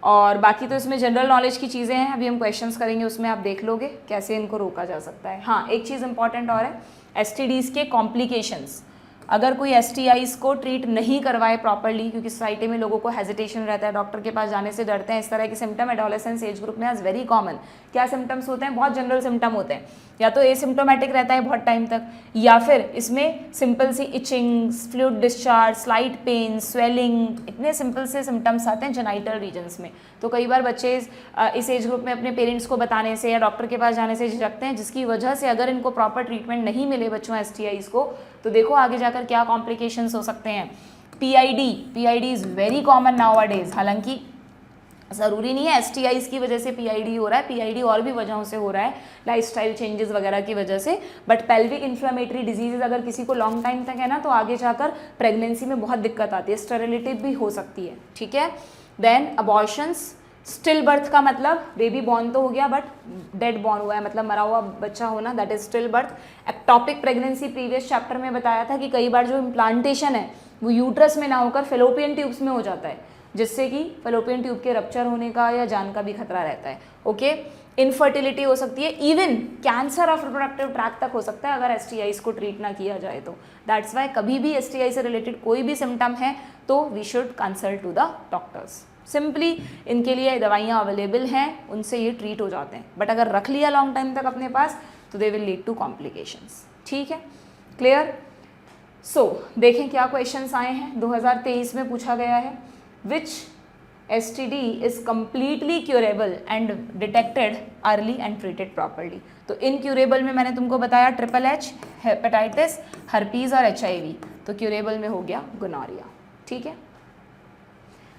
और बाकी तो इसमें जनरल नॉलेज की चीज़ें हैं, अभी हम क्वेश्चंस करेंगे, उसमें आप देख लोगे कैसे इनको रोका जा सकता है। हाँ, एक चीज़ इंपॉर्टेंट और है, STDs के कॉम्प्लिकेशंस, अगर कोई STIs को ट्रीट नहीं करवाए प्रॉपरली, क्योंकि सोसाइटी में लोगों को हेजिटेशन रहता है, डॉक्टर के पास जाने से डरते हैं, इस तरह के सिम्टम एडोलेसेंस एज ग्रुप में इज़ वेरी कॉमन। क्या सिम्टम्स होते हैं? बहुत जनरल सिम्टम होते हैं, या तो एसिम्टोमेटिक रहता है बहुत टाइम तक, या फिर इसमें सिंपल सी itching, fluid discharge, slight pain, swelling, इतने सिंपल से सिम्टम्स आते हैं जेनाइटल रीजन्स में। तो कई बार बच्चे इस एज ग्रुप में अपने पेरेंट्स को बताने से या डॉक्टर के पास जाने से झिझकते हैं, जिसकी वजह से अगर इनको प्रॉपर ट्रीटमेंट नहीं मिले बच्चों STIs को, तो देखो आगे जाकर क्या कॉम्प्लिकेशंस हो सकते हैं। PID is very common now days, हालांकि ज़रूरी नहीं है STIs की वजह से PID हो रहा है, PID और भी वजहों से हो रहा है, लाइफस्टाइल चेंजेस वगैरह की वजह से, बट पेल्विक इन्फ्लेमेटरी डिजीज़ अगर किसी को लॉन्ग टाइम तक है ना, तो आगे जाकर प्रेगनेंसी में बहुत दिक्कत आती है, स्टेरिलिटी भी हो सकती है, ठीक है। देन अबॉर्शंस, स्टिल बर्थ का मतलब बेबी बॉर्न तो हो गया बट डेड बॉर्न हुआ है, मतलब मरा हुआ बच्चा होना, that is still birth. Ectopic pregnancy previous chapter में बताया था कि कई बार जो इम्प्लांटेशन है वो यूट्रस में ना होकर फेलोपियन ट्यूब्स में हो जाता है, जिससे कि फेलोपियन ट्यूब के रप्चर होने का या जान का भी खतरा रहता है, ओके। इनफर्टिलिटी हो सकती है, even cancer of reproductive tract तक हो सकता है अगर STIs को ट्रीट ना किया जाए तो। दैट्स वाई कभी भी STI से रिलेटेड कोई भी सिम्टम है तो we should consult to the doctors. Simply इनके लिए दवाइयाँ अवेलेबल हैं, उनसे ये ट्रीट हो जाते हैं, बट अगर रख लिया लॉन्ग टाइम तक अपने पास तो they will lead to complications, ठीक है, क्लियर। सो देखें क्या क्वेश्चंस आए हैं, 2023 में पूछा गया है, विच STD is completely curable and detected early and treated properly. तो इनक्यूरेबल में मैंने तुमको बताया ट्रिपल H, हेपेटाइटिस, हर्पीज और HIV, तो क्यूरेबल में हो गया गोनोरिया, ठीक है।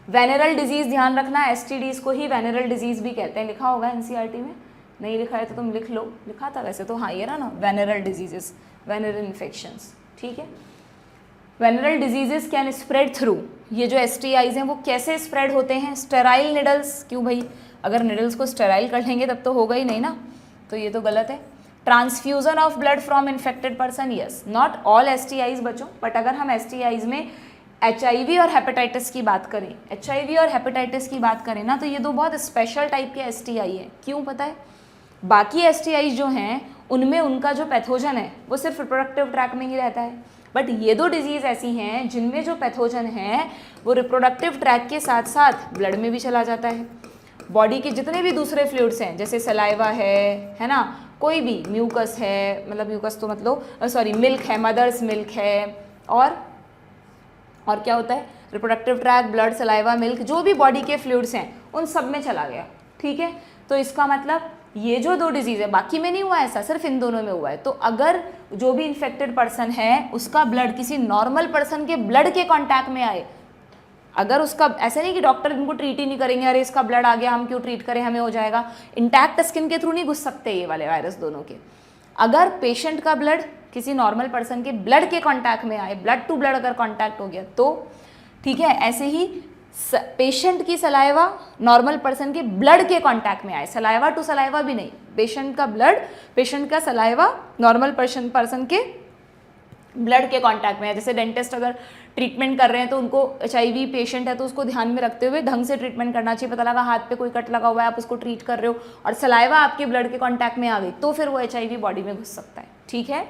वेनरल डिजीज ध्यान रखना, STDs को ही वेनरल डिजीज भी कहते हैं, लिखा होगा NCERT में, नहीं लिखा है तो तुम लिख लो, लिखा था वैसे तो, हाँ ये ना वेनरल डिजीजेस, वेनरल इन्फेक्शंस, ठीक है। Venereal diseases can spread through, ये जो STIs हैं वो कैसे स्प्रेड होते हैं? स्टेराइल निडल्स, क्यों भाई, अगर निडल्स को स्टेराइल कर लेंगे तब तो होगा ही नहीं ना, तो ये तो गलत है। Transfusion of blood from infected person, yes, not all STIs बच्चों, बट अगर हम STIs में HIV और हेपेटाइटिस की बात करें, HIV और हेपेटाइटिस की बात करें ना, तो ये दो बहुत स्पेशल टाइप के STI हैं। क्यों पता है? बाकी STIs जो हैं उनमें उनका जो पैथोजन है वो सिर्फ रिप्रोडक्टिव ट्रैक में ही रहता है, बट ये दो डिजीज़ ऐसी हैं जिनमें जो पैथोजन है वो रिप्रोडक्टिव ट्रैक के साथ साथ ब्लड में भी चला जाता है। बॉडी के जितने भी दूसरे फ्लूइड्स हैं, जैसे सलाइवा है ना, कोई भी म्यूकस है, मतलब म्यूकस तो मतलब सॉरी मिल्क है, मदर्स मिल्क है, और क्या होता है, reproductive tract, blood, saliva, milk, जो भी बॉडी के फ्लूइड्स हैं उन सब में चला गया। ठीक है, तो इसका मतलब ये जो दो डिजीज़ है, बाकी में नहीं हुआ ऐसा, सिर्फ इन दोनों में हुआ है। तो अगर जो भी इन्फेक्टेड पर्सन है उसका ब्लड किसी नॉर्मल पर्सन के ब्लड के कांटेक्ट में आए, अगर उसका, ऐसा नहीं कि डॉक्टर इनको ट्रीट ही नहीं करेंगे, अरे इसका ब्लड आ गया हम क्यों ट्रीट करें, हमें हो जाएगा, इंटैक्ट स्किन के थ्रू नहीं घुस सकते ये वाले वायरस दोनों के। अगर पेशेंट का ब्लड किसी नॉर्मल पर्सन के ब्लड के कांटेक्ट में आए, ब्लड टू ब्लड अगर कांटेक्ट हो गया तो ठीक है। ऐसे ही पेशेंट की सलाइवा नॉर्मल पर्सन के ब्लड के कांटेक्ट में आए, सलाइवा टू सलाइवा भी नहीं, पेशेंट का ब्लड, पेशेंट का सलाइवा नॉर्मल पर्सन के ब्लड के कांटेक्ट में है। जैसे डेंटिस्ट अगर ट्रीटमेंट कर रहे हैं तो उनको HIV पेशेंट है तो उसको ध्यान में रखते हुए ढंग से ट्रीटमेंट करना चाहिए। पता लगा हाथ पे कोई कट लगा हुआ है, आप उसको ट्रीट कर रहे हो और सलाइवा आपके ब्लड के कांटेक्ट में आ गई तो फिर वो HIV बॉडी में घुस सकता है। ठीक है,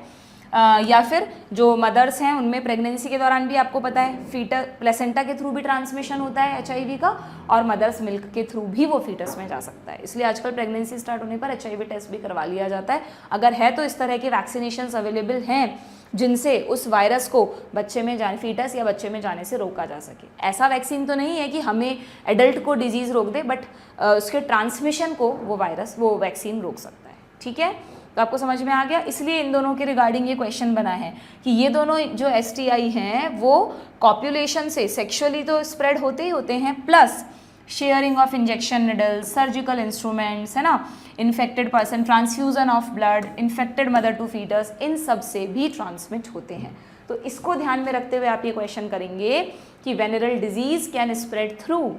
या फिर जो मदर्स हैं उनमें प्रेगनेंसी के दौरान भी आपको पता है फीटर प्लेसेंटा के थ्रू भी ट्रांसमिशन होता है HIV का, और मदर्स मिल्क के थ्रू भी वो फीटस में जा सकता है। इसलिए आजकल प्रेगनेंसी स्टार्ट होने पर HIV टेस्ट भी करवा लिया जाता है। अगर है तो इस तरह के वैक्सीनेशंस अवेलेबल हैं जिनसे उस वायरस को बच्चे में जाने, फीटस या बच्चे में जाने से रोका जा सके। ऐसा वैक्सीन तो नहीं है कि हमें एडल्ट को डिजीज़ रोक दे, बट उसके ट्रांसमिशन को वो वायरस, वो वैक्सीन रोक सकता है। ठीक है, तो आपको समझ में आ गया। इसलिए इन दोनों के रिगार्डिंग ये क्वेश्चन बना है कि ये दोनों जो STI हैं वो कॉपुलेशन से सेक्सुअली तो स्प्रेड होते ही होते हैं, plus sharing of injection needles, surgical instruments, है ना, infected person, transfusion of blood, infected mother to foetus, इन सब से भी ट्रांसमिट होते हैं। तो इसको ध्यान में रखते हुए आप ये क्वेश्चन करेंगे कि venereal disease can spread through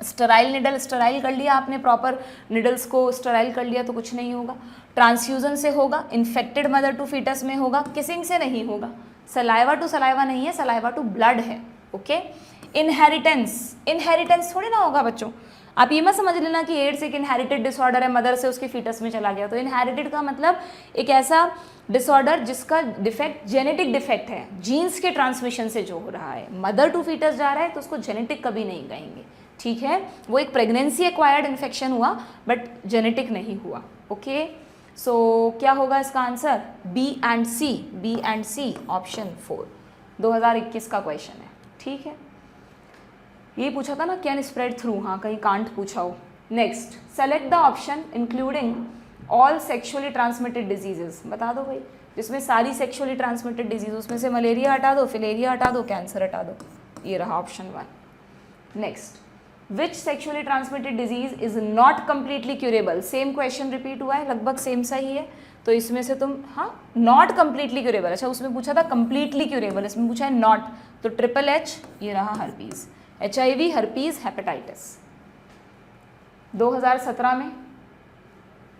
Sterlite needle, Sterlite कर लिया आपने, प्रॉपर निडल्स को स्टराइल कर लिया तो कुछ नहीं होगा, ट्रांसफ्यूजन से होगा, इन्फेक्टेड मदर टू फीटस में होगा, किसिंग से नहीं होगा, सलाइवा टू सलाइवा नहीं है, सलाइवा टू ब्लड है। ओके, इनहेरिटेंस थोड़ी ना होगा बच्चों। आप ये मत समझ लेना कि एड्स एक इनहेरिटेड डिसऑर्डर है, मदर से उसके फीटस में चला गया। तो इनहेरिटेड का मतलब एक ऐसा डिसऑर्डर जिसका डिफेक्ट जेनेटिक डिफेक्ट है, जीन्स के ट्रांसमिशन से जो हो रहा है, मदर टू फीटस जा रहा है तो उसको जेनेटिक कभी नहीं कहेंगे। ठीक है, वो एक प्रेगनेंसी एक्वायर्ड इन्फेक्शन हुआ बट जेनेटिक नहीं हुआ। ओके, सो क्या होगा इसका answer? B and C option 4, 2021 का क्वेश्चन है। ठीक है, ये पूछा था ना कैन स्प्रेड थ्रू, हाँ कहीं कांट पूछा हो। Next, select the option including all sexually transmitted diseases. बता दो भाई, जिसमें सारी सेक्सुअली ट्रांसमिटेड डिजीज, उसमें से मलेरिया हटा दो, फिलेरिया हटा दो, कैंसर हटा दो। ये रहा option 1। Next, which sexually transmitted disease is not completely curable. Same question repeat हुआ है, लगभग सेम सा ही है। तो इसमें से तुम, हाँ नॉट कम्प्लीटली क्यूरेबल, अच्छा उसमें पूछा था कम्प्लीटली क्यूरेबल, इसमें पूछा है नॉट, तो ट्रिपल H, ये रहा हर्पीज, HIV, हर्पीज, हेपेटाइटिस। 2017 में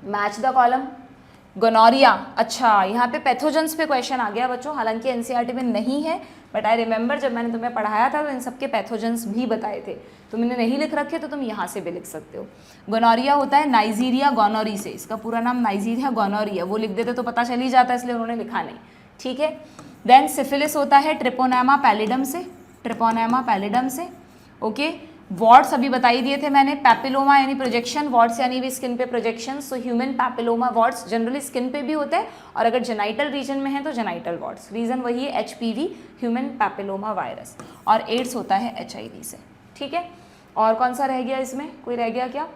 मैच द कॉलम, गोनोरिया। अच्छा, यहाँ पे पैथोजेंस पे क्वेश्चन आ गया बच्चों, हालांकि NCERT में नहीं है, बट आई रिमेंबर जब मैंने तुम्हें पढ़ाया था तो इन सबके पैथोजेंस भी बताए थे। तुमने नहीं लिख रखे तो तुम यहाँ से भी लिख सकते हो। गोनोरिया होता है नाइजीरिया गोनोरी से, इसका पूरा नाम नाइजीरिया गोनोरिया, वो लिख देते तो पता चल ही जाता है, इसलिए उन्होंने लिखा नहीं। ठीक है, देन सिफिलिस होता है ट्रिपोनेमा पैलिडम से, ट्रिपोनेमा पैलिडम से। ओके, वॉर्ड्स अभी बता ही दिए थे मैंने, पैपिलोमा यानी प्रोजेक्शन, वॉर्ड्स यानी भी स्किन पे projection. So human papilloma wards generally skin पे भी होते हैं, और अगर जेनाइटल रीजन में है तो जेनाइटल वॉर्ड्स। रीजन वही है HPV, ह्यूमन पैपिलोमा वायरस, और एड्स होता है HIV से। ठीक है, और कौन सा रह गया इसमें, कोई रह गया क्या?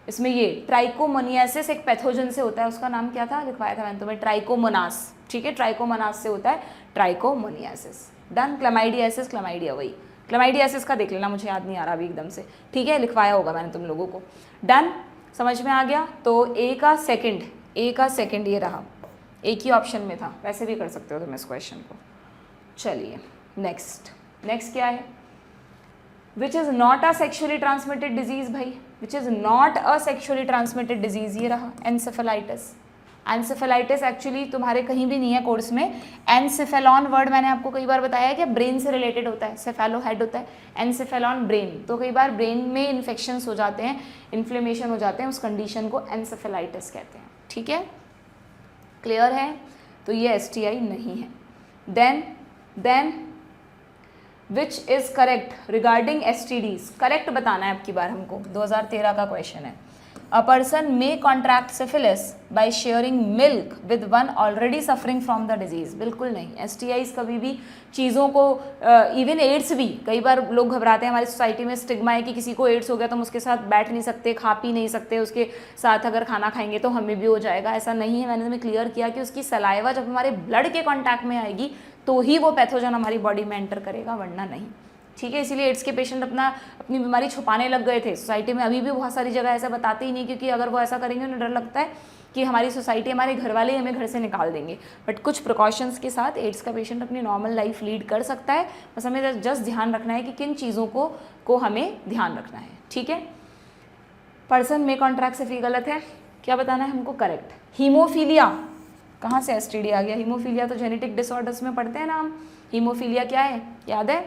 इसमें ये ट्राइकोमोनियासिस एक पैथोजन से होता है, उसका नाम क्या था, लिखवाया था मैंने तुम्हें, ट्राइकोमोनास। ठीक है, ट्राइकोमोनास से होता है ट्राइकोमोनियासिस। डन। क्लमाइडियासिस, क्लमाइडिया वही, क्लमाइडियासिस का देख लेना, मुझे याद नहीं आ रहा अभी एकदम से। ठीक है, लिखवाया होगा मैंने तुम लोगों को। डन, समझ में आ गया। तो ए का सेकंड ये रहा, एक ही ऑप्शन में था, वैसे भी कर सकते हो तुम इस क्वेश्चन को। चलिए नेक्स्ट क्या है, which is not a sexually transmitted disease भाई, which is not a sexually transmitted disease, ये रहा एनसेफेलाइटिस। एनसेफेलाइटिस एक्चुअली तुम्हारे कहीं भी नहीं है कोर्स में। एनसेफेलॉन वर्ड मैंने आपको कई बार बताया है कि ब्रेन से रिलेटेड होता है, सेफेलो हेड होता है, एनसेफेलॉन ब्रेन। तो कई बार ब्रेन में इन्फेक्शंस हो जाते हैं, इन्फ्लेमेशन हो जाते हैं, उस कंडीशन को एनसेफेलाइटिस कहते हैं। ठीक है, क्लियर है? तो ये STI नहीं है। Then which is correct regarding STDs, correct बताना है अब की बार हमको, 2013 का क्वेश्चन है। A person may contract syphilis by sharing milk with one already suffering from the disease। बिल्कुल नहीं, STIs कभी भी चीज़ों को, इवन एड्स भी, कई बार लोग घबराते हैं, हमारी सोसाइटी में स्टिग्मा है कि किसी को एड्स हो गया तो हम उसके साथ बैठ नहीं सकते, खा पी नहीं सकते, उसके साथ अगर खाना खाएंगे तो हमें भी हो जाएगा। ऐसा नहीं है, मैंने तुम्हें क्लियर किया कि उसकी सलाइवा जब हमारे ब्लड के कॉन्टैक्ट में आएगी तो ही वो पैथोजन हमारी बॉडी में एंटर करेगा, वरना नहीं। ठीक है, इसीलिए एड्स के पेशेंट अपनी बीमारी छुपाने लग गए थे सोसाइटी में। अभी भी बहुत सारी जगह ऐसा बताते ही नहीं, क्योंकि अगर वो ऐसा करेंगे उन्हें डर लगता है कि हमारी सोसाइटी, हमारे घर वाले ही हमें घर से निकाल देंगे। बट कुछ प्रिकॉशंस के साथ एड्स का पेशेंट अपनी नॉर्मल लाइफ लीड कर सकता है। बस हमें जस्ट ध्यान रखना है कि किन चीज़ों को हमें ध्यान रखना है। ठीक है, पर्सन में कॉन्ट्रैक्ट सिफिलिस गलत है, क्या बताना है हमको? करेक्ट। हीमोफीलिया, कहाँ से STD आ गया? हीमोफीलिया तो जेनेटिक डिसऑर्डर्स में पढ़ते हैं ना हम। हीमोफीलिया क्या है, याद है?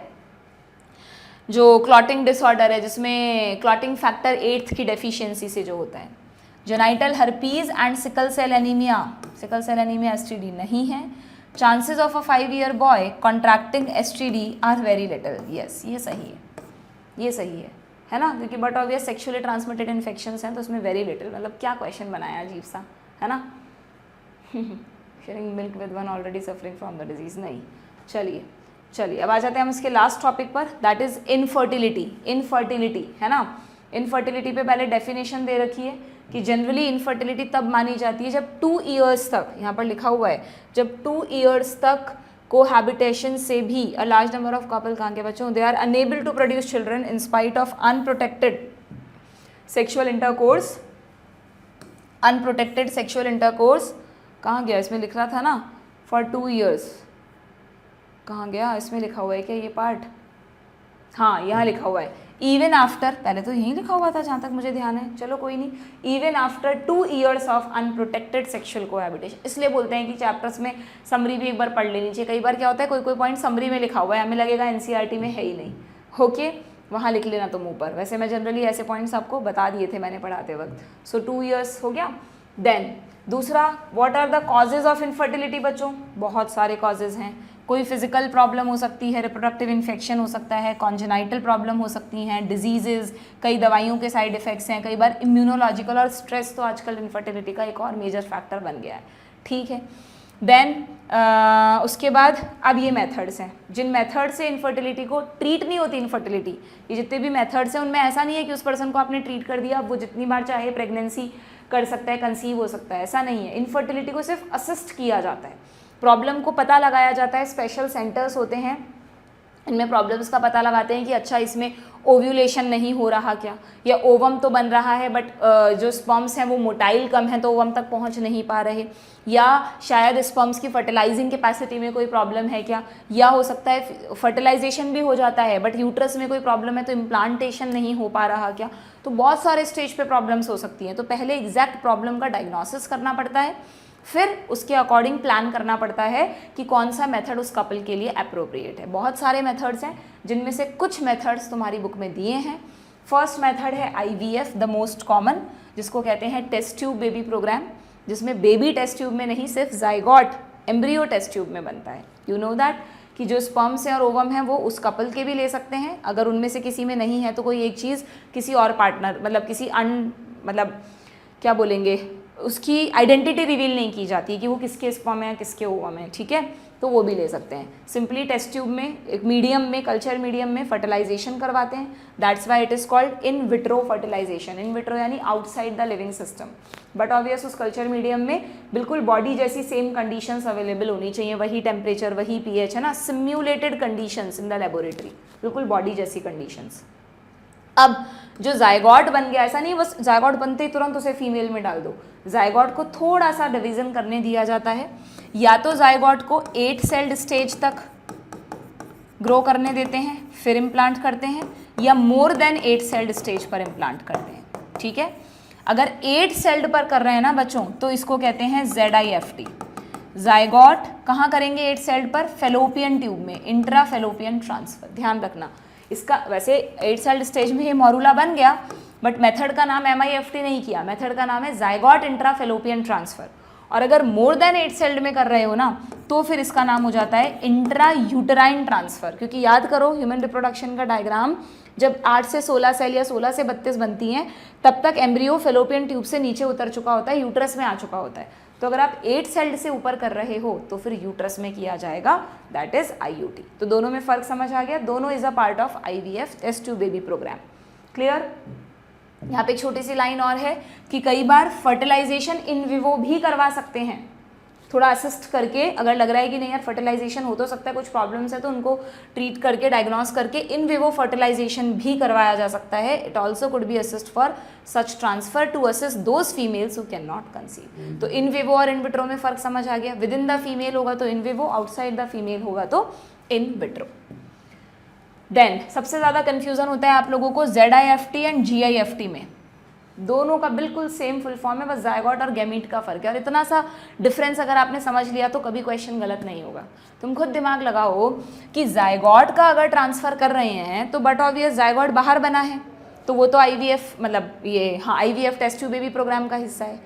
जो क्लॉटिंग डिसऑर्डर है, जिसमें क्लॉटिंग फैक्टर 8 की डेफिशिएंसी से जो होता है। Genital herpes and sickle cell anaemia, sickle cell anaemia STD नहीं है। Chances of a 5 year boy contracting STD are very little. Yes, ये सही है, ये सही है ना, क्योंकि but obvious sexually transmitted infections हैं तो उसमें वेरी लिटिल, मतलब क्या क्वेश्चन बनाया अजीब सा, है ना। Sharing milk with one already suffering from the disease, नहीं। चलिए अब आ जाते हैं हम इसके लास्ट टॉपिक पर, दैट इज़ इनफर्टिलिटी। इनफर्टिलिटी है ना, इनफर्टिलिटी पे पहले डेफिनेशन दे रखी है कि जनरली इनफर्टिलिटी तब मानी जाती है जब 2 ईयर्स तक, यहाँ पर लिखा हुआ है, जब 2 ईयर्स तक कोहैबिटेशन से भी a large number of couple, कहाँ के बच्चों, they are unable to produce children in spite of unprotected sexual intercourse. Unprotected sexual intercourse कहाँ गया? इसमें लिख रहा था ना फॉर 2 ईयर्स, कहाँ गया? इसमें लिखा हुआ है क्या ये पार्ट? हाँ, यहाँ लिखा हुआ है इवन आफ्टर, पहले तो यहीं लिखा हुआ था जहाँ तक मुझे ध्यान है, चलो कोई नहीं, even after 2 years of unprotected sexual cohabitation. इसलिए बोलते हैं कि चैप्टर्स में समरी भी एक बार पढ़ लेनी चाहिए। कई बार क्या होता है, कोई पॉइंट समरी में लिखा हुआ है, हमें लगेगा NCERT में है ही नहीं, ओके, वहाँ लिख लेना तुम ऊपर। वैसे मैं जनरली ऐसे पॉइंट्स आपको बता दिए थे मैंने पढ़ाते वक्त। सो 2 ईयर्स हो गया। देन दूसरा, what are the causes of infertility बच्चों? बहुत सारे कॉजेज हैं। कोई फिजिकल प्रॉब्लम हो सकती है, रिप्रोडक्टिव इन्फेक्शन हो सकता है, कॉन्जेनाइटल प्रॉब्लम हो सकती हैं, डिजीजेज, कई दवाइयों के साइड इफेक्ट्स हैं, कई बार इम्यूनोलॉजिकल, और स्ट्रेस तो आजकल इनफर्टिलिटी का एक और मेजर फैक्टर बन गया है। ठीक है, देन उसके बाद अब ये मेथड्स हैं, जिन मेथड से इनफर्टिलिटी को ट्रीट नहीं होती इनफर्टिलिटी, ये जितने भी मेथड्स हैं उनमें ऐसा नहीं है कि उस पर्सन को आपने ट्रीट कर दिया, अब वो जितनी बार चाहे प्रेगनेंसी कर सकता है, कंसीव हो सकता है, ऐसा नहीं है। इनफर्टिलिटी को सिर्फ असिस्ट किया जाता है, प्रॉब्लम को पता लगाया जाता है। स्पेशल सेंटर्स होते हैं, इनमें प्रॉब्लम्स का पता लगाते हैं कि अच्छा इसमें ओव्यूलेशन नहीं हो रहा क्या, या ओवम तो बन रहा है बट जो स्पर्म्स हैं वो मोटाइल कम है तो ओवम तक पहुंच नहीं पा रहे, या शायद स्पर्म्स की फर्टिलाइजिंग कैपेसिटी में कोई प्रॉब्लम है क्या, या हो सकता है फर्टिलाइजेशन भी हो जाता है बट यूट्रस में कोई प्रॉब्लम है तो इम्प्लांटेशन नहीं हो पा रहा क्या। तो बहुत सारे स्टेज पे प्रॉब्लम्स हो सकती हैं। तो पहले एग्जैक्ट प्रॉब्लम का डायग्नोसिस करना पड़ता है, फिर उसके अकॉर्डिंग प्लान करना पड़ता है कि कौन सा मेथड उस कपल के लिए अप्रोप्रिएट है। बहुत सारे मेथड्स हैं, जिनमें से कुछ मेथड्स तुम्हारी बुक में दिए हैं। फर्स्ट मेथड है IVF, द मोस्ट कॉमन, जिसको कहते हैं टेस्ट ट्यूब बेबी प्रोग्राम, जिसमें बेबी टेस्ट ट्यूब में नहीं, सिर्फ जाइगोट एम्ब्रियो टेस्ट ट्यूब में बनता है। यू नो दैट कि जो स्पर्म्स हैं और ओवम हैं वो उस कपल के भी ले सकते हैं, अगर उनमें से किसी में नहीं है तो कोई एक चीज़ किसी और पार्टनर, मतलब किसी मतलब क्या बोलेंगे, उसकी आइडेंटिटी रिवील नहीं की जाती कि वो किसके स्पर्म है किसके ओवम है, ठीक है, तो वो भी ले सकते हैं। सिंपली टेस्ट ट्यूब में, एक मीडियम में, कल्चर मीडियम में फर्टिलाइजेशन करवाते हैं। That's why it is called in vitro fertilisation. In vitro यानी outside the living system, but obvious उस कल्चर मीडियम में बिल्कुल बॉडी जैसी सेम कंडीशंस अवेलेबल होनी चाहिए, वही टेम्परेचर, वही pH, है ना, simulated conditions in the laboratory, बिल्कुल बॉडी जैसी कंडीशंस। अब जो जायगॉट बन गया, ऐसा नहीं बस जायगॉट बनते ही तुरंत उसे फीमेल में डाल दो, जायगॉट को थोड़ा सा डिवीजन करने दिया जाता है। या तो जायगॉट को 8 सेल्ड स्टेज तक ग्रो करने देते हैं, फिर इम्प्लांट करते हैं, या मोर देन 8 सेल्ड स्टेज पर इम्प्लांट करते हैं, ठीक है। अगर 8 सेल्ड पर कर रहे हैं ना बच्चों, तो इसको कहते हैं ZIFT। जाइगोट कहाँ करेंगे 8 सेल्ड पर? फेलोपियन ट्यूब में, इंट्रा फेलोपियन ट्रांसफर। ध्यान रखना इसका, वैसे 8 सेल्ड स्टेज में ये मॉरूला बन गया, बट मेथड का नाम MIFT नहीं किया, मेथड का नाम है जाइगोट इंट्रा फेलोपियन ट्रांसफर। और अगर मोर देन 8 सेल्ड में कर रहे हो ना, तो फिर इसका नाम हो जाता है इंट्रा यूटराइन ट्रांसफर। क्योंकि याद करो ह्यूमन रिप्रोडक्शन का डायग्राम, जब 8 से 16 सेल या 16 से 32 बनती हैं, तब तक एम्ब्रियो फेलोपियन ट्यूब से नीचे उतर चुका होता है, यूट्रस में आ चुका होता है। तो अगर आप 8 सेल्ड से ऊपर कर रहे हो तो फिर यूट्रस में किया जाएगा, दैट इज IUT। तो दोनों में फ़र्क समझ आ गया, दोनों is a part of IVF test tube baby programme. Clear? यहाँ पे एक छोटी सी लाइन और है कि कई बार फर्टिलाइजेशन इन विवो भी करवा सकते हैं, थोड़ा असिस्ट करके। अगर लग रहा है कि नहीं यार फर्टिलाइजेशन हो तो सकता है, कुछ प्रॉब्लम्स है, तो उनको ट्रीट करके डायग्नोस करके इन विवो फर्टिलाइजेशन भी करवाया जा सकता है। It also could be assist for such transfer to assist those females who can not conceive. तो इन विवो और इन विट्रो में फ़र्क समझ आ गया। विद इन द फीमेल होगा तो in Vivo, outside the female होगा तो इन विट्रो। देन सबसे ज़्यादा कन्फ्यूज़न होता है आप लोगों को ZIFT एंड GIFT में। दोनों का बिल्कुल सेम फुल फॉर्म है, बस जायगोट और गैमीट का फ़र्क है। और इतना सा डिफरेंस अगर आपने समझ लिया तो कभी क्वेश्चन गलत नहीं होगा। तुम खुद दिमाग लगाओ कि जायगोट का अगर ट्रांसफ़र कर रहे हैं तो बट ऑब्वियस जायगोट बाहर बना है, तो वो तो IVF मतलब ये हाँ IVF टेस्ट ट्यूब बेबी प्रोग्राम का हिस्सा है।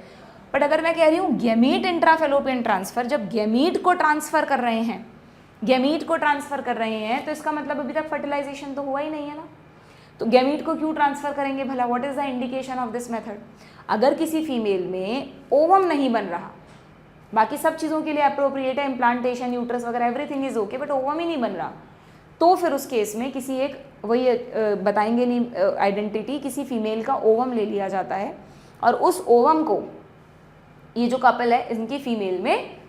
बट अगर मैं कह रही हूँ गैमीट इंट्राफेलोपियन ट्रांसफ़र, जब गैमीट को ट्रांसफ़र कर रहे हैं, गैमीट को ट्रांसफ़र कर रहे हैं, तो इसका मतलब अभी तक फर्टिलाइजेशन तो हुआ ही नहीं है ना। तो गैमीट को क्यों ट्रांसफ़र करेंगे भला? What is the indication of this method? अगर किसी फीमेल में ओवम नहीं बन रहा, बाकी सब चीज़ों के लिए अप्रोप्रिएट है, इम्प्लांटेशन, यूट्रस वगैरह everything is okay, but ovum ही नहीं बन रहा, तो फिर उस केस में किसी एक, वही बताएंगे नहीं आइडेंटिटी, किसी फीमेल का ओवम ले लिया जाता है और उस ओवम को ये जो कपल है इनकी फीमेल में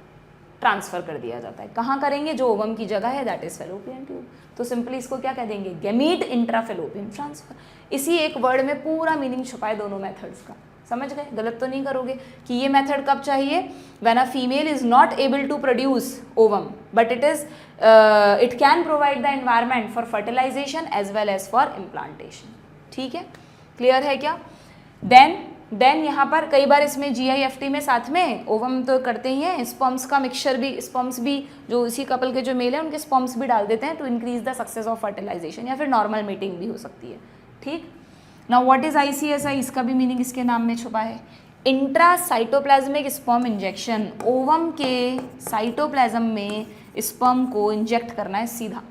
ट्रांसफ़र कर दिया जाता है। कहाँ करेंगे? जो ओवम की जगह है, दैट इज़ फेलोपियन ट्यूब। तो सिंपली इसको क्या कह देंगे? Gamete intrafallopian transfer. इसी एक वर्ड में पूरा मीनिंग छुपा है दोनों मेथड्स का। समझ गए? गलत तो नहीं करोगे कि ये मेथड कब चाहिए? When a female is not able to produce ovum but it can provide the environment for fertilization as well as for implantation. ठीक है, क्लियर है क्या? देन यहाँ पर कई बार इसमें GIFT में साथ में ओवम तो करते ही हैं, स्पर्म्स का मिक्सचर भी, स्पर्म्स भी जो इसी कपल के जो मेल हैं उनके स्पर्म्स भी डाल देते हैं to increase the success of fertilization, या फिर नॉर्मल मीटिंग भी हो सकती है। ठीक, नाउ व्हाट इज ICSI? इसका भी मीनिंग इसके नाम में छुपा है, intra cytoplasmic sperm injection. Ovum के साइटोप्लाज्म में स्पर्म को इंजेक्ट करना है सीधा।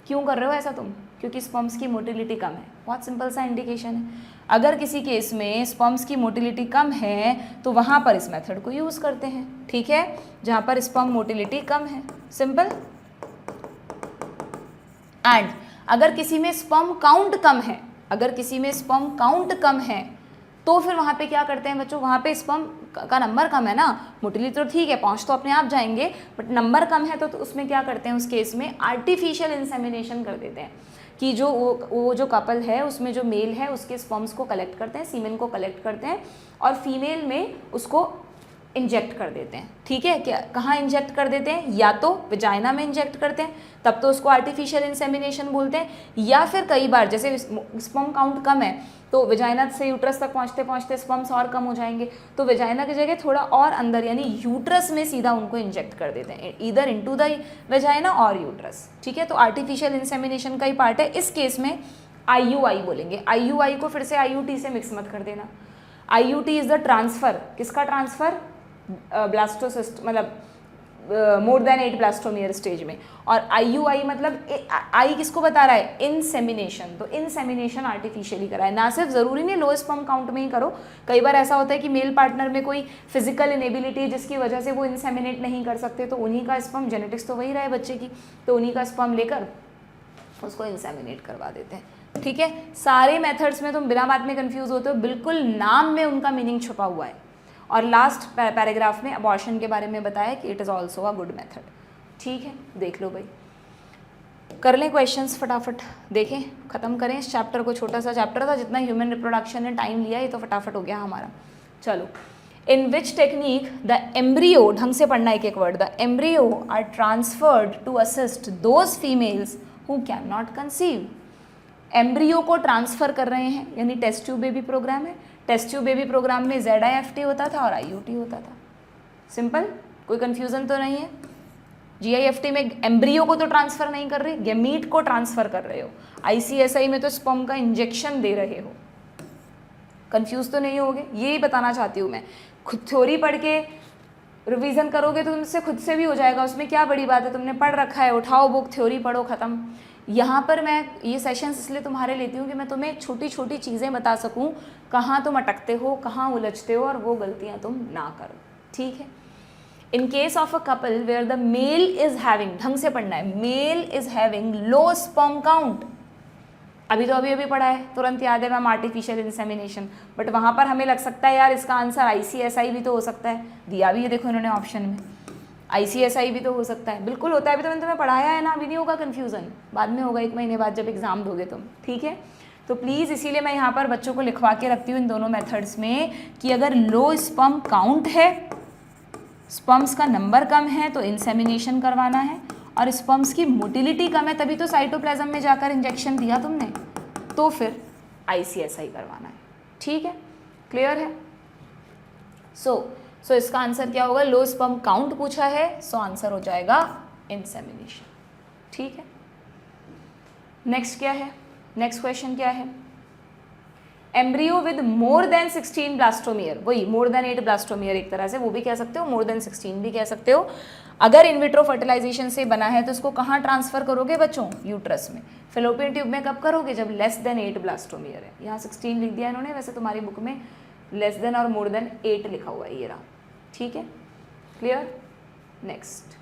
क्यों कर रहे हो ऐसा तुम? क्योंकि स्पर्म्स की मोटिलिटी कम है। बहुत सिंपल सा इंडिकेशन है। अगर किसी केस में स्पर्म्स की मोटिलिटी कम है तो वहाँ पर इस मेथड को यूज़ करते हैं। ठीक है, जहाँ पर स्पर्म मोटिलिटी कम है, सिंपल। एंड अगर किसी में स्पर्म काउंट कम है, अगर किसी में स्पर्म काउंट कम है तो फिर वहाँ पे क्या करते हैं बच्चों? वहाँ पे स्पर्म का नंबर कम है ना, मोटिलिटी तो ठीक है, पहुँच तो अपने आप जाएंगे, बट नंबर कम है तो उसमें क्या करते हैं? उस केस में आर्टिफिशियल इंसेमिनेशन कर देते हैं कि जो वो जो कपल है उसमें जो मेल है उसके स्पर्म्स को कलेक्ट करते हैं, सीमेन को कलेक्ट करते हैं और फीमेल में उसको इंजेक्ट कर देते हैं। ठीक है, क्या कहाँ इंजेक्ट कर देते हैं? या तो विजाइना में इंजेक्ट करते हैं, तब तो उसको आर्टिफिशियल इंसेमिनेशन बोलते हैं, या फिर कई बार जैसे स्पर्म काउंट कम है तो विजाइना से यूट्रस तक पहुँचते पहुँचते स्पर्म्स और कम हो जाएंगे, तो विजाइना की जगह थोड़ा और अंदर यानी यूट्रस में सीधा उनको इंजेक्ट कर देते हैं, ईदर इनटू द विजाइना और यूट्रस। ठीक है, तो आर्टिफिशियल इंसेमिनेशन का ही पार्ट है। इस केस में IUI बोलेंगे। IUI को फिर से IUT से मिक्स मत कर देना। IUT इज द ट्रांसफ़र, किसका ट्रांसफ़र? ब्लास्टोसिस्ट मतलब मोर देन 8 ब्लास्टोमियर स्टेज में। और IUI मतलब आई किसको बता रहा है? इंसेमिनेशन। तो इंसेमिनेशन आर्टिफिशियली करा है। ना सिर्फ ज़रूरी नहीं लो स्पर्म काउंट में ही करो, कई बार ऐसा होता है कि मेल पार्टनर में कोई फिजिकल इनेबिलिटी जिसकी वजह से वो इंसेमिनेट नहीं कर सकते, तो उन्हीं का स्पर्म, जेनेटिक्स तो वही रहा है बच्चे की, तो उन्हीं का स्पर्म लेकर उसको इंसेमिनेट करवा देते हैं। ठीक है, सारे मेथड्स में तुम बिना बात में कंफ्यूज होते हो, बिल्कुल नाम में उनका मीनिंग छुपा हुआ है। और लास्ट पैराग्राफ में अबॉर्शन के बारे में बताया कि it is also a good method. ठीक है, देख लो भाई, कर लें क्वेश्चंस फटाफट, देखें ख़त्म करें इस चैप्टर को। छोटा सा चैप्टर था, जितना ह्यूमन रिप्रोडक्शन ने टाइम लिया ये तो फटाफट हो गया हमारा। चलो, in which technique the embryo, ढंग से पढ़ना एक एक word, the embryo are transferred to assist those females who can not conceive. Embryo को ट्रांसफ़र कर रहे हैं, यानी टेस्ट ट्यूब बेबी प्रोग्राम है। टेस्ट ट्यूब बेबी प्रोग्राम में ZIFT होता था और IUT होता था। सिंपल, कोई कन्फ्यूज़न तो नहीं है। GIFT में एम्ब्रियो को तो ट्रांसफ़र नहीं कर रहे, गैमीट को ट्रांसफ़र कर रहे हो। ICSI में तो स्पर्म का इंजेक्शन दे रहे हो। कंफ्यूज तो नहीं होगे, यही बताना चाहती हूँ मैं। खुद थ्योरी पढ़ के रिवीजन करोगे तो तुमसे खुद से भी हो जाएगा, उसमें क्या बड़ी बात है, तुमने पढ़ रखा है, उठाओ बुक, थ्योरी पढ़ो, ख़त्म। यहाँ पर मैं ये सेशंस इसलिए तुम्हारे लेती हूँ कि मैं तुम्हें छोटी छोटी चीज़ें बता सकूँ, कहाँ तुम अटकते हो, कहाँ उलझते हो, और वो गलतियाँ तुम ना करो, ठीक है। In case of a couple where the male is having, ढंग से पढ़ना है, male is having low sperm count. अभी पढ़ा है, तुरंत याद है मैम, आर्टिफिशियल इंसेमिनेशन, बट वहाँ पर हमें लग सकता है यार इसका आंसर ICSI भी तो हो सकता है, दिया भी है देखो इन्होंने ऑप्शन में, ICSI भी तो हो सकता है, बिल्कुल होता है, अभी तो मैंने तुम्हें पढ़ाया है ना, अभी नहीं होगा कन्फ्यूज़न, बाद में होगा 1 महीने बाद जब एग्ज़ाम दोगे तुम, ठीक है। तो प्लीज़ इसीलिए मैं यहाँ पर बच्चों को लिखवा के रखती हूँ इन दोनों मेथड्स में कि अगर लो स्पर्म काउंट है, स्पर्म्स का नंबर कम है तो इंसेमिनेशन करवाना है, और स्पर्म्स की मोटिलिटी कम है तभी तो साइटोप्लाज्म में जाकर इंजेक्शन दिया तुमने, तो फिर ICSI करवाना है, ठीक है, क्लियर है। सो इसका आंसर क्या होगा, लो स्पर्म काउंट पूछा है, सो आंसर हो जाएगा इंसेमिनेशन, ठीक है। नेक्स्ट क्या है, नेक्स्ट क्वेश्चन क्या है, embryo with more than 16 blastomere, वही मोर देन 8 ब्लास्टोमियर, एक तरह से वो भी कह सकते हो, मोर देन 16 भी कह सकते हो। अगर इनविट्रो फर्टिलाइजेशन से बना है तो इसको कहाँ ट्रांसफर करोगे बच्चों, यूट्रस में। फेलोपियन ट्यूब में कब करोगे, जब लेस देन 8 ब्लास्टोमियर है। यहाँ 16 लिख दिया इन्होंने, वैसे तुम्हारी बुक में लेस देन और मोर देन 8 लिखा हुआ है, ये रहा, ठीक है, clear. Next,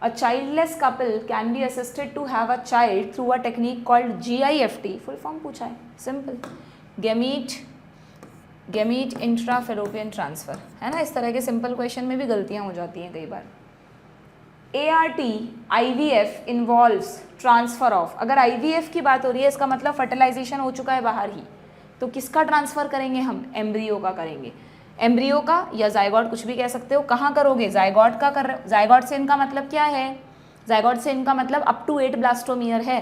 a childless couple can be assisted to have a child through a technique called GIFT, full form पूछा है, simple, gamete intra fallopian transfer, है ना। इस तरह के सिंपल क्वेश्चन में भी गलतियाँ हो जाती हैं कई बार। ART IVF involves transfer of, अगर IVF की बात हो रही है इसका मतलब फर्टिलाइजेशन हो चुका है बाहर ही, तो किसका ट्रांसफ़र करेंगे हम, एम्ब्रियो का करेंगे, एम्ब्रियो का या जायगॉट कुछ भी कह सकते हो। कहाँ करोगे, जायगॉट का कर रहे हो। जायगॉट से इनका मतलब क्या है, जायगॉट से इनका मतलब अप टू 8 ब्लास्टोमियर है,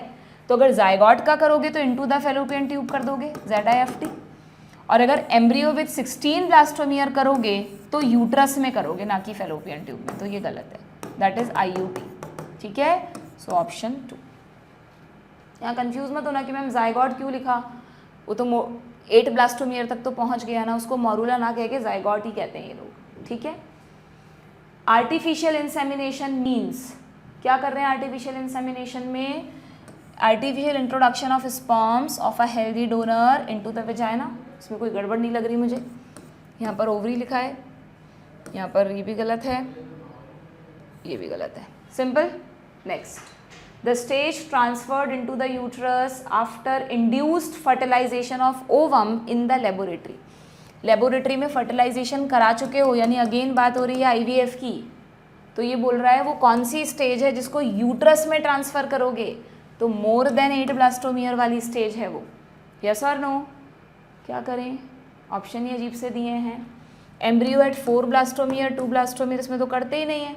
तो अगर जायगॉट का करोगे तो इनटू द फेलोपियन ट्यूब कर दोगे, ZIFT। और अगर एम्ब्रियो विद 16 ब्लास्टोमियर करोगे तो यूट्रस में करोगे, ना कि फेलोपियन ट्यूब में, तो ये गलत है, दैट इज IUT, ठीक है। So option 2। यहाँ कंफ्यूज मत होना कि मैम जायगॉट क्यों लिखा, वो तो 8 ब्लास्टोमियर तक तो पहुँच गया ना, उसको मॉरूला ना कह के जायगॉट ही कहते हैं ये लोग, ठीक है। आर्टिफिशियल इंसेमिनेशन मीन्स, क्या कर रहे हैं आर्टिफिशियल इंसेमिनेशन में, artificial introduction of sperms of a healthy donor into the vagina. इसमें कोई गड़बड़ नहीं लग रही मुझे, यहाँ पर ओवरी लिखा है, यहाँ पर ये भी गलत है, ये भी गलत है, simple. Next, the stage transferred into the uterus after induced fertilization of ovum in the laboratory. Laboratory में फर्टिलाइजेशन करा चुके हो, यानी अगेन बात हो रही है IVF की, तो ये बोल रहा है वो कौन सी स्टेज है जिसको यूट्रस में ट्रांसफ़र करोगे, तो मोर देन 8 ब्लास्टोमियर वाली स्टेज है वो, यस और नो। क्या करें, ऑप्शन ही अजीब से दिए हैं, एम्ब्रियो एट 4 ब्लास्टोमियर, 2 ब्लास्टोमियर, इसमें तो करते ही नहीं है।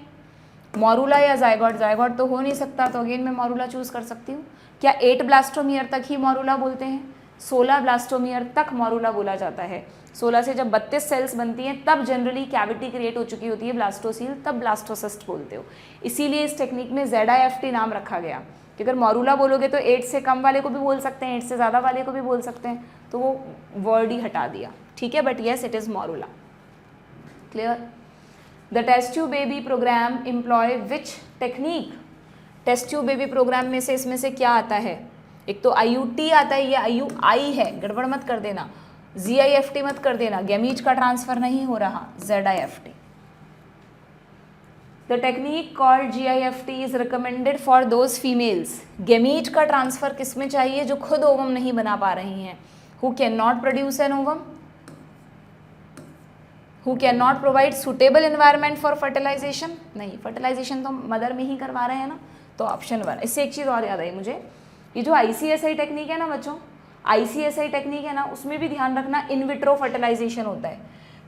मॉरूला या जायगॉट, जायगॉट तो हो नहीं सकता, तो अगेन मैं मॉरूला चूज़ कर सकती हूँ। क्या 8 ब्लास्टोमियर तक ही मॉरूला बोलते हैं, 16 ब्लास्टोमियर तक मॉरूला बोला जाता है। 16 से जब 32 सेल्स बनती हैं तब जनरली कैविटी क्रिएट हो चुकी होती है ब्लास्टोसील, तब ब्लास्टोसिस्ट बोलते हो। इसीलिए इस टेक्निक में ZIFT नाम रखा गया, कि अगर मॉरूला बोलोगे तो 8 से कम वाले को भी बोल सकते हैं, 8 से ज़्यादा वाले को भी बोल सकते हैं, तो वो वर्ड ही हटा दिया, ठीक है, but yes it is morula, clear. The test tube baby programme employ which technique, test tube baby programme में से इसमें से क्या आता है, एक तो IUT आता है, ये IUI है, गड़बड़ मत कर देना, GIFT मत कर देना, गैमीट का ट्रांसफ़र नहीं हो रहा, ZIFT। The technique called GIFT is recommended for those females, gamete का ट्रांसफ़र किस में चाहिए, जो खुद ओवम नहीं बना पा रही हैं, who can not produce an ovum, who can not provide suitable environment for fertilization, नहीं फर्टिलाइजेशन तो मदर में ही करवा रहे हैं ना, तो ऑप्शन 1। इससे एक चीज़ और याद आई मुझे, ये जो ICSI टेक्निक है ना बच्चों, ICSI टेक्निक है ना, उसमें भी ध्यान रखना इनविट्रो फर्टिलाइजेशन होता है,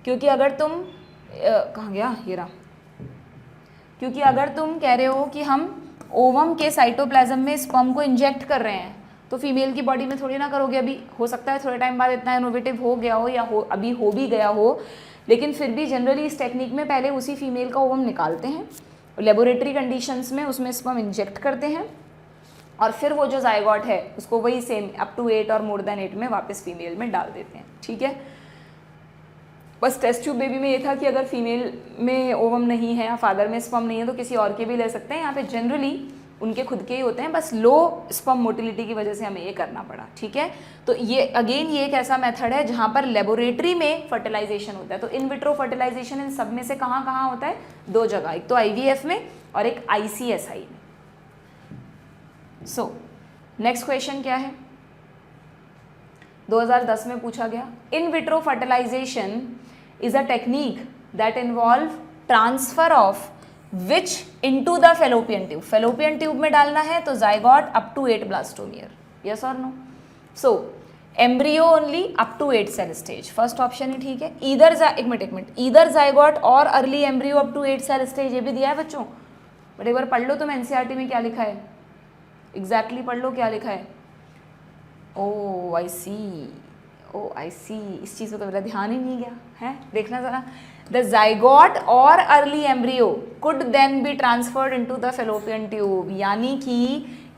क्योंकि अगर तुम कहाँ गया ये रहा, क्योंकि अगर तुम कह रहे हो कि हम ओवम के साइटोप्लाज्म में स्पर्म को इंजेक्ट कर रहे हैं, तो फीमेल की बॉडी में थोड़ी ना करोगे। अभी हो सकता है थोड़े टाइम बाद इतना इनोवेटिव हो गया हो या अभी हो भी गया हो, लेकिन फिर भी जनरली इस टेक्निक में पहले उसी फीमेल का ओवम निकालते हैं, लेबोरेटरी कंडीशंस में उसमें स्पर्म इंजेक्ट करते हैं और फिर वो जो जायगॉट है उसको वही सेम अप टू 8 और मोर देन 8 में वापस फीमेल में डाल देते हैं। ठीक है, बस टेस्ट ट्यूब बेबी में ये था कि अगर फीमेल में ओवम नहीं है या फादर में स्पर्म नहीं है तो किसी और के भी ले सकते हैं। यहाँ पे जनरली उनके खुद के ही होते हैं, बस लो स्पर्म मोटिलिटी की वजह से हमें ये करना पड़ा। ठीक है, तो ये अगेन ये एक ऐसा मेथड है जहाँ पर लेबोरेटरी में फर्टिलाइजेशन होता है। तो इन विट्रो फर्टिलाइजेशन इन सब में से कहाँ कहाँ होता है? 2 जगह, एक तो IVF में और एक ICSI में। सो नेक्स्ट क्वेश्चन क्या है? 2010 में पूछा गया, in vitro fertilisation is a technique that involve transfer of which into the fallopian tube. Fallopian tube में डालना है तो zygote up to 8 blastomere, yes और no? So embryo only up to 8 cell stage, first option ही ठीक है। एक minute, either zygote और early embryo up to 8 cell stage, ये भी दिया है बच्चों, बट एक बार पढ़ लो तुम NCERT में क्या लिखा है, एग्जैक्टली पढ़ लो क्या लिखा है। ओ आई सी, इस चीज़ को तो मेरा ध्यान ही नहीं गया है, देखना ज़रा। द जाइगोट और early embryo could then be transferred into the fallopian tube,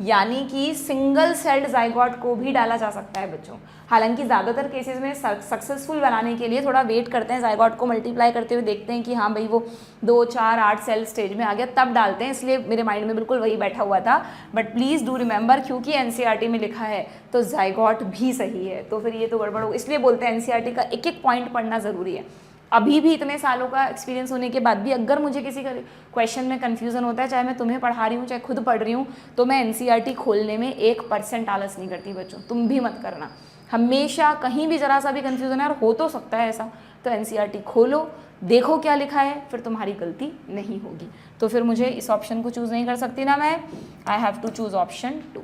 यानी कि सिंगल सेल्ड जाइगोट को भी डाला जा सकता है बच्चों। हालांकि ज़्यादातर केसेस में सक्सेसफुल बनाने के लिए थोड़ा वेट करते हैं, जाइगोट को मल्टीप्लाई करते हुए देखते हैं कि हाँ भाई वो 2, 4, 8 सेल स्टेज में आ गया, तब डालते हैं। इसलिए मेरे माइंड में बिल्कुल वही बैठा हुआ था, बट प्लीज़ डू रिमेंबर क्योंकि NCERT में लिखा है तो जाइगोट भी सही है, तो फिर ये तो गड़बड़ हो। इसलिए बोलते हैं NCERT का एक एक पॉइंट पढ़ना ज़रूरी है। अभी भी इतने सालों का एक्सपीरियंस होने के बाद भी अगर मुझे किसी का क्वेश्चन में कन्फ्यूज़न होता है, चाहे मैं तुम्हें पढ़ा रही हूँ चाहे खुद पढ़ रही हूँ, तो मैं NCERT खोलने में 1% आलस नहीं करती बच्चों, तुम भी मत करना। हमेशा कहीं भी ज़रा सा भी कन्फ्यूज़न है और हो तो सकता है ऐसा, तो NCERT खोलो, देखो क्या लिखा है, फिर तुम्हारी गलती नहीं होगी। तो फिर मुझे इस ऑप्शन को चूज़ नहीं कर सकती ना मैं, I have to choose option 2।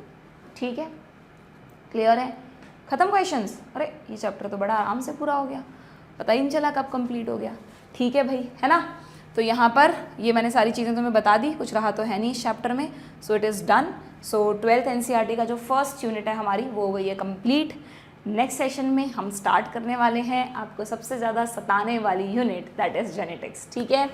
ठीक है, क्लियर है, ख़त्म क्वेश्चंस। अरे ये चैप्टर तो बड़ा आराम से पूरा हो गया, पता ही नहीं चला कब कंप्लीट हो गया। ठीक है भाई, है ना? तो यहाँ पर ये मैंने सारी चीज़ें तुम्हें बता दी, कुछ रहा तो है नहीं इस चैप्टर में। So it is done. So 12th NCERT का जो फर्स्ट यूनिट है हमारी वो हो गई है कंप्लीट। नेक्स्ट सेशन में हम स्टार्ट करने वाले हैं आपको सबसे ज़्यादा सताने वाली यूनिट, दैट इज़ जेनेटिक्स। ठीक है,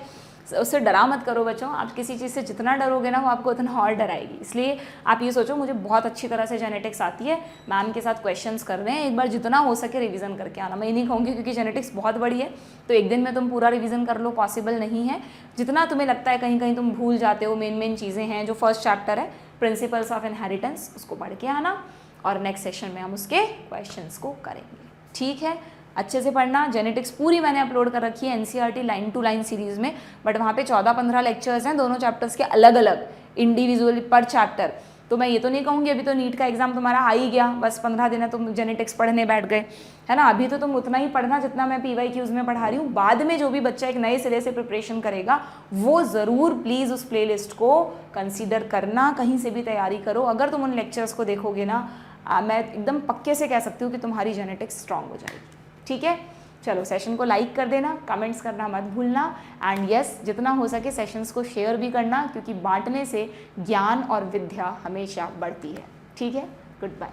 उससे डरा मत करो बच्चों, आप किसी चीज़ से जितना डरोगे ना वो आपको उतना और डराएगी। इसलिए आप ये सोचो मुझे बहुत अच्छी तरह से जेनेटिक्स आती है, मैम के साथ क्वेश्चंस कर रहे हैं, एक बार जितना हो सके रिवीजन करके आना। मैं ये नहीं कहूँगी क्योंकि जेनेटिक्स बहुत बड़ी है तो एक दिन में तुम पूरा रिवीजन कर लो, पॉसिबल नहीं है। जितना तुम्हें लगता है कहीं कहीं तुम भूल जाते हो, मेन चीज़ें हैं, जो फर्स्ट चैप्टर है प्रिंसिपल्स ऑफ इनहेरिटेंस, उसको पढ़ के आना और नेक्स्ट सेशन में हम उसके क्वेश्चंस को करेंगे। ठीक है, अच्छे से पढ़ना। जेनेटिक्स पूरी मैंने अपलोड कर रखी है NCERT line to line series में, बट वहाँ पे 14-15 लेक्चर्स हैं दोनों चैप्टर्स के अलग अलग इंडिविजुअली पर चैप्टर। तो मैं ये तो नहीं कहूँगी अभी तो नीट का एग्जाम तुम्हारा आ ही गया, बस 15 दिन है तुम जेनेटिक्स पढ़ने बैठ गए, है ना? अभी तो तुम उतना ही पढ़ना जितना मैं PYQs में पढ़ा रही हूँ। बाद में जो भी बच्चा एक नए सिरे से प्रिपरेशन करेगा वो ज़रूर प्लीज़ उस प्लेलिस्ट को कंसीडर करना, कहीं से भी तैयारी करो। अगर तुम उन लेक्चर्स को देखोगे ना, मैं एकदम पक्के से कह सकती हूँ कि तुम्हारी जेनेटिक्स स्ट्रांग हो जाएगी। ठीक है, चलो सेशन को लाइक कर देना, कमेंट्स करना मत भूलना, एंड यस जितना हो सके सेशंस को शेयर भी करना, क्योंकि बांटने से ज्ञान और विद्या हमेशा बढ़ती है। ठीक है, गुड बाय।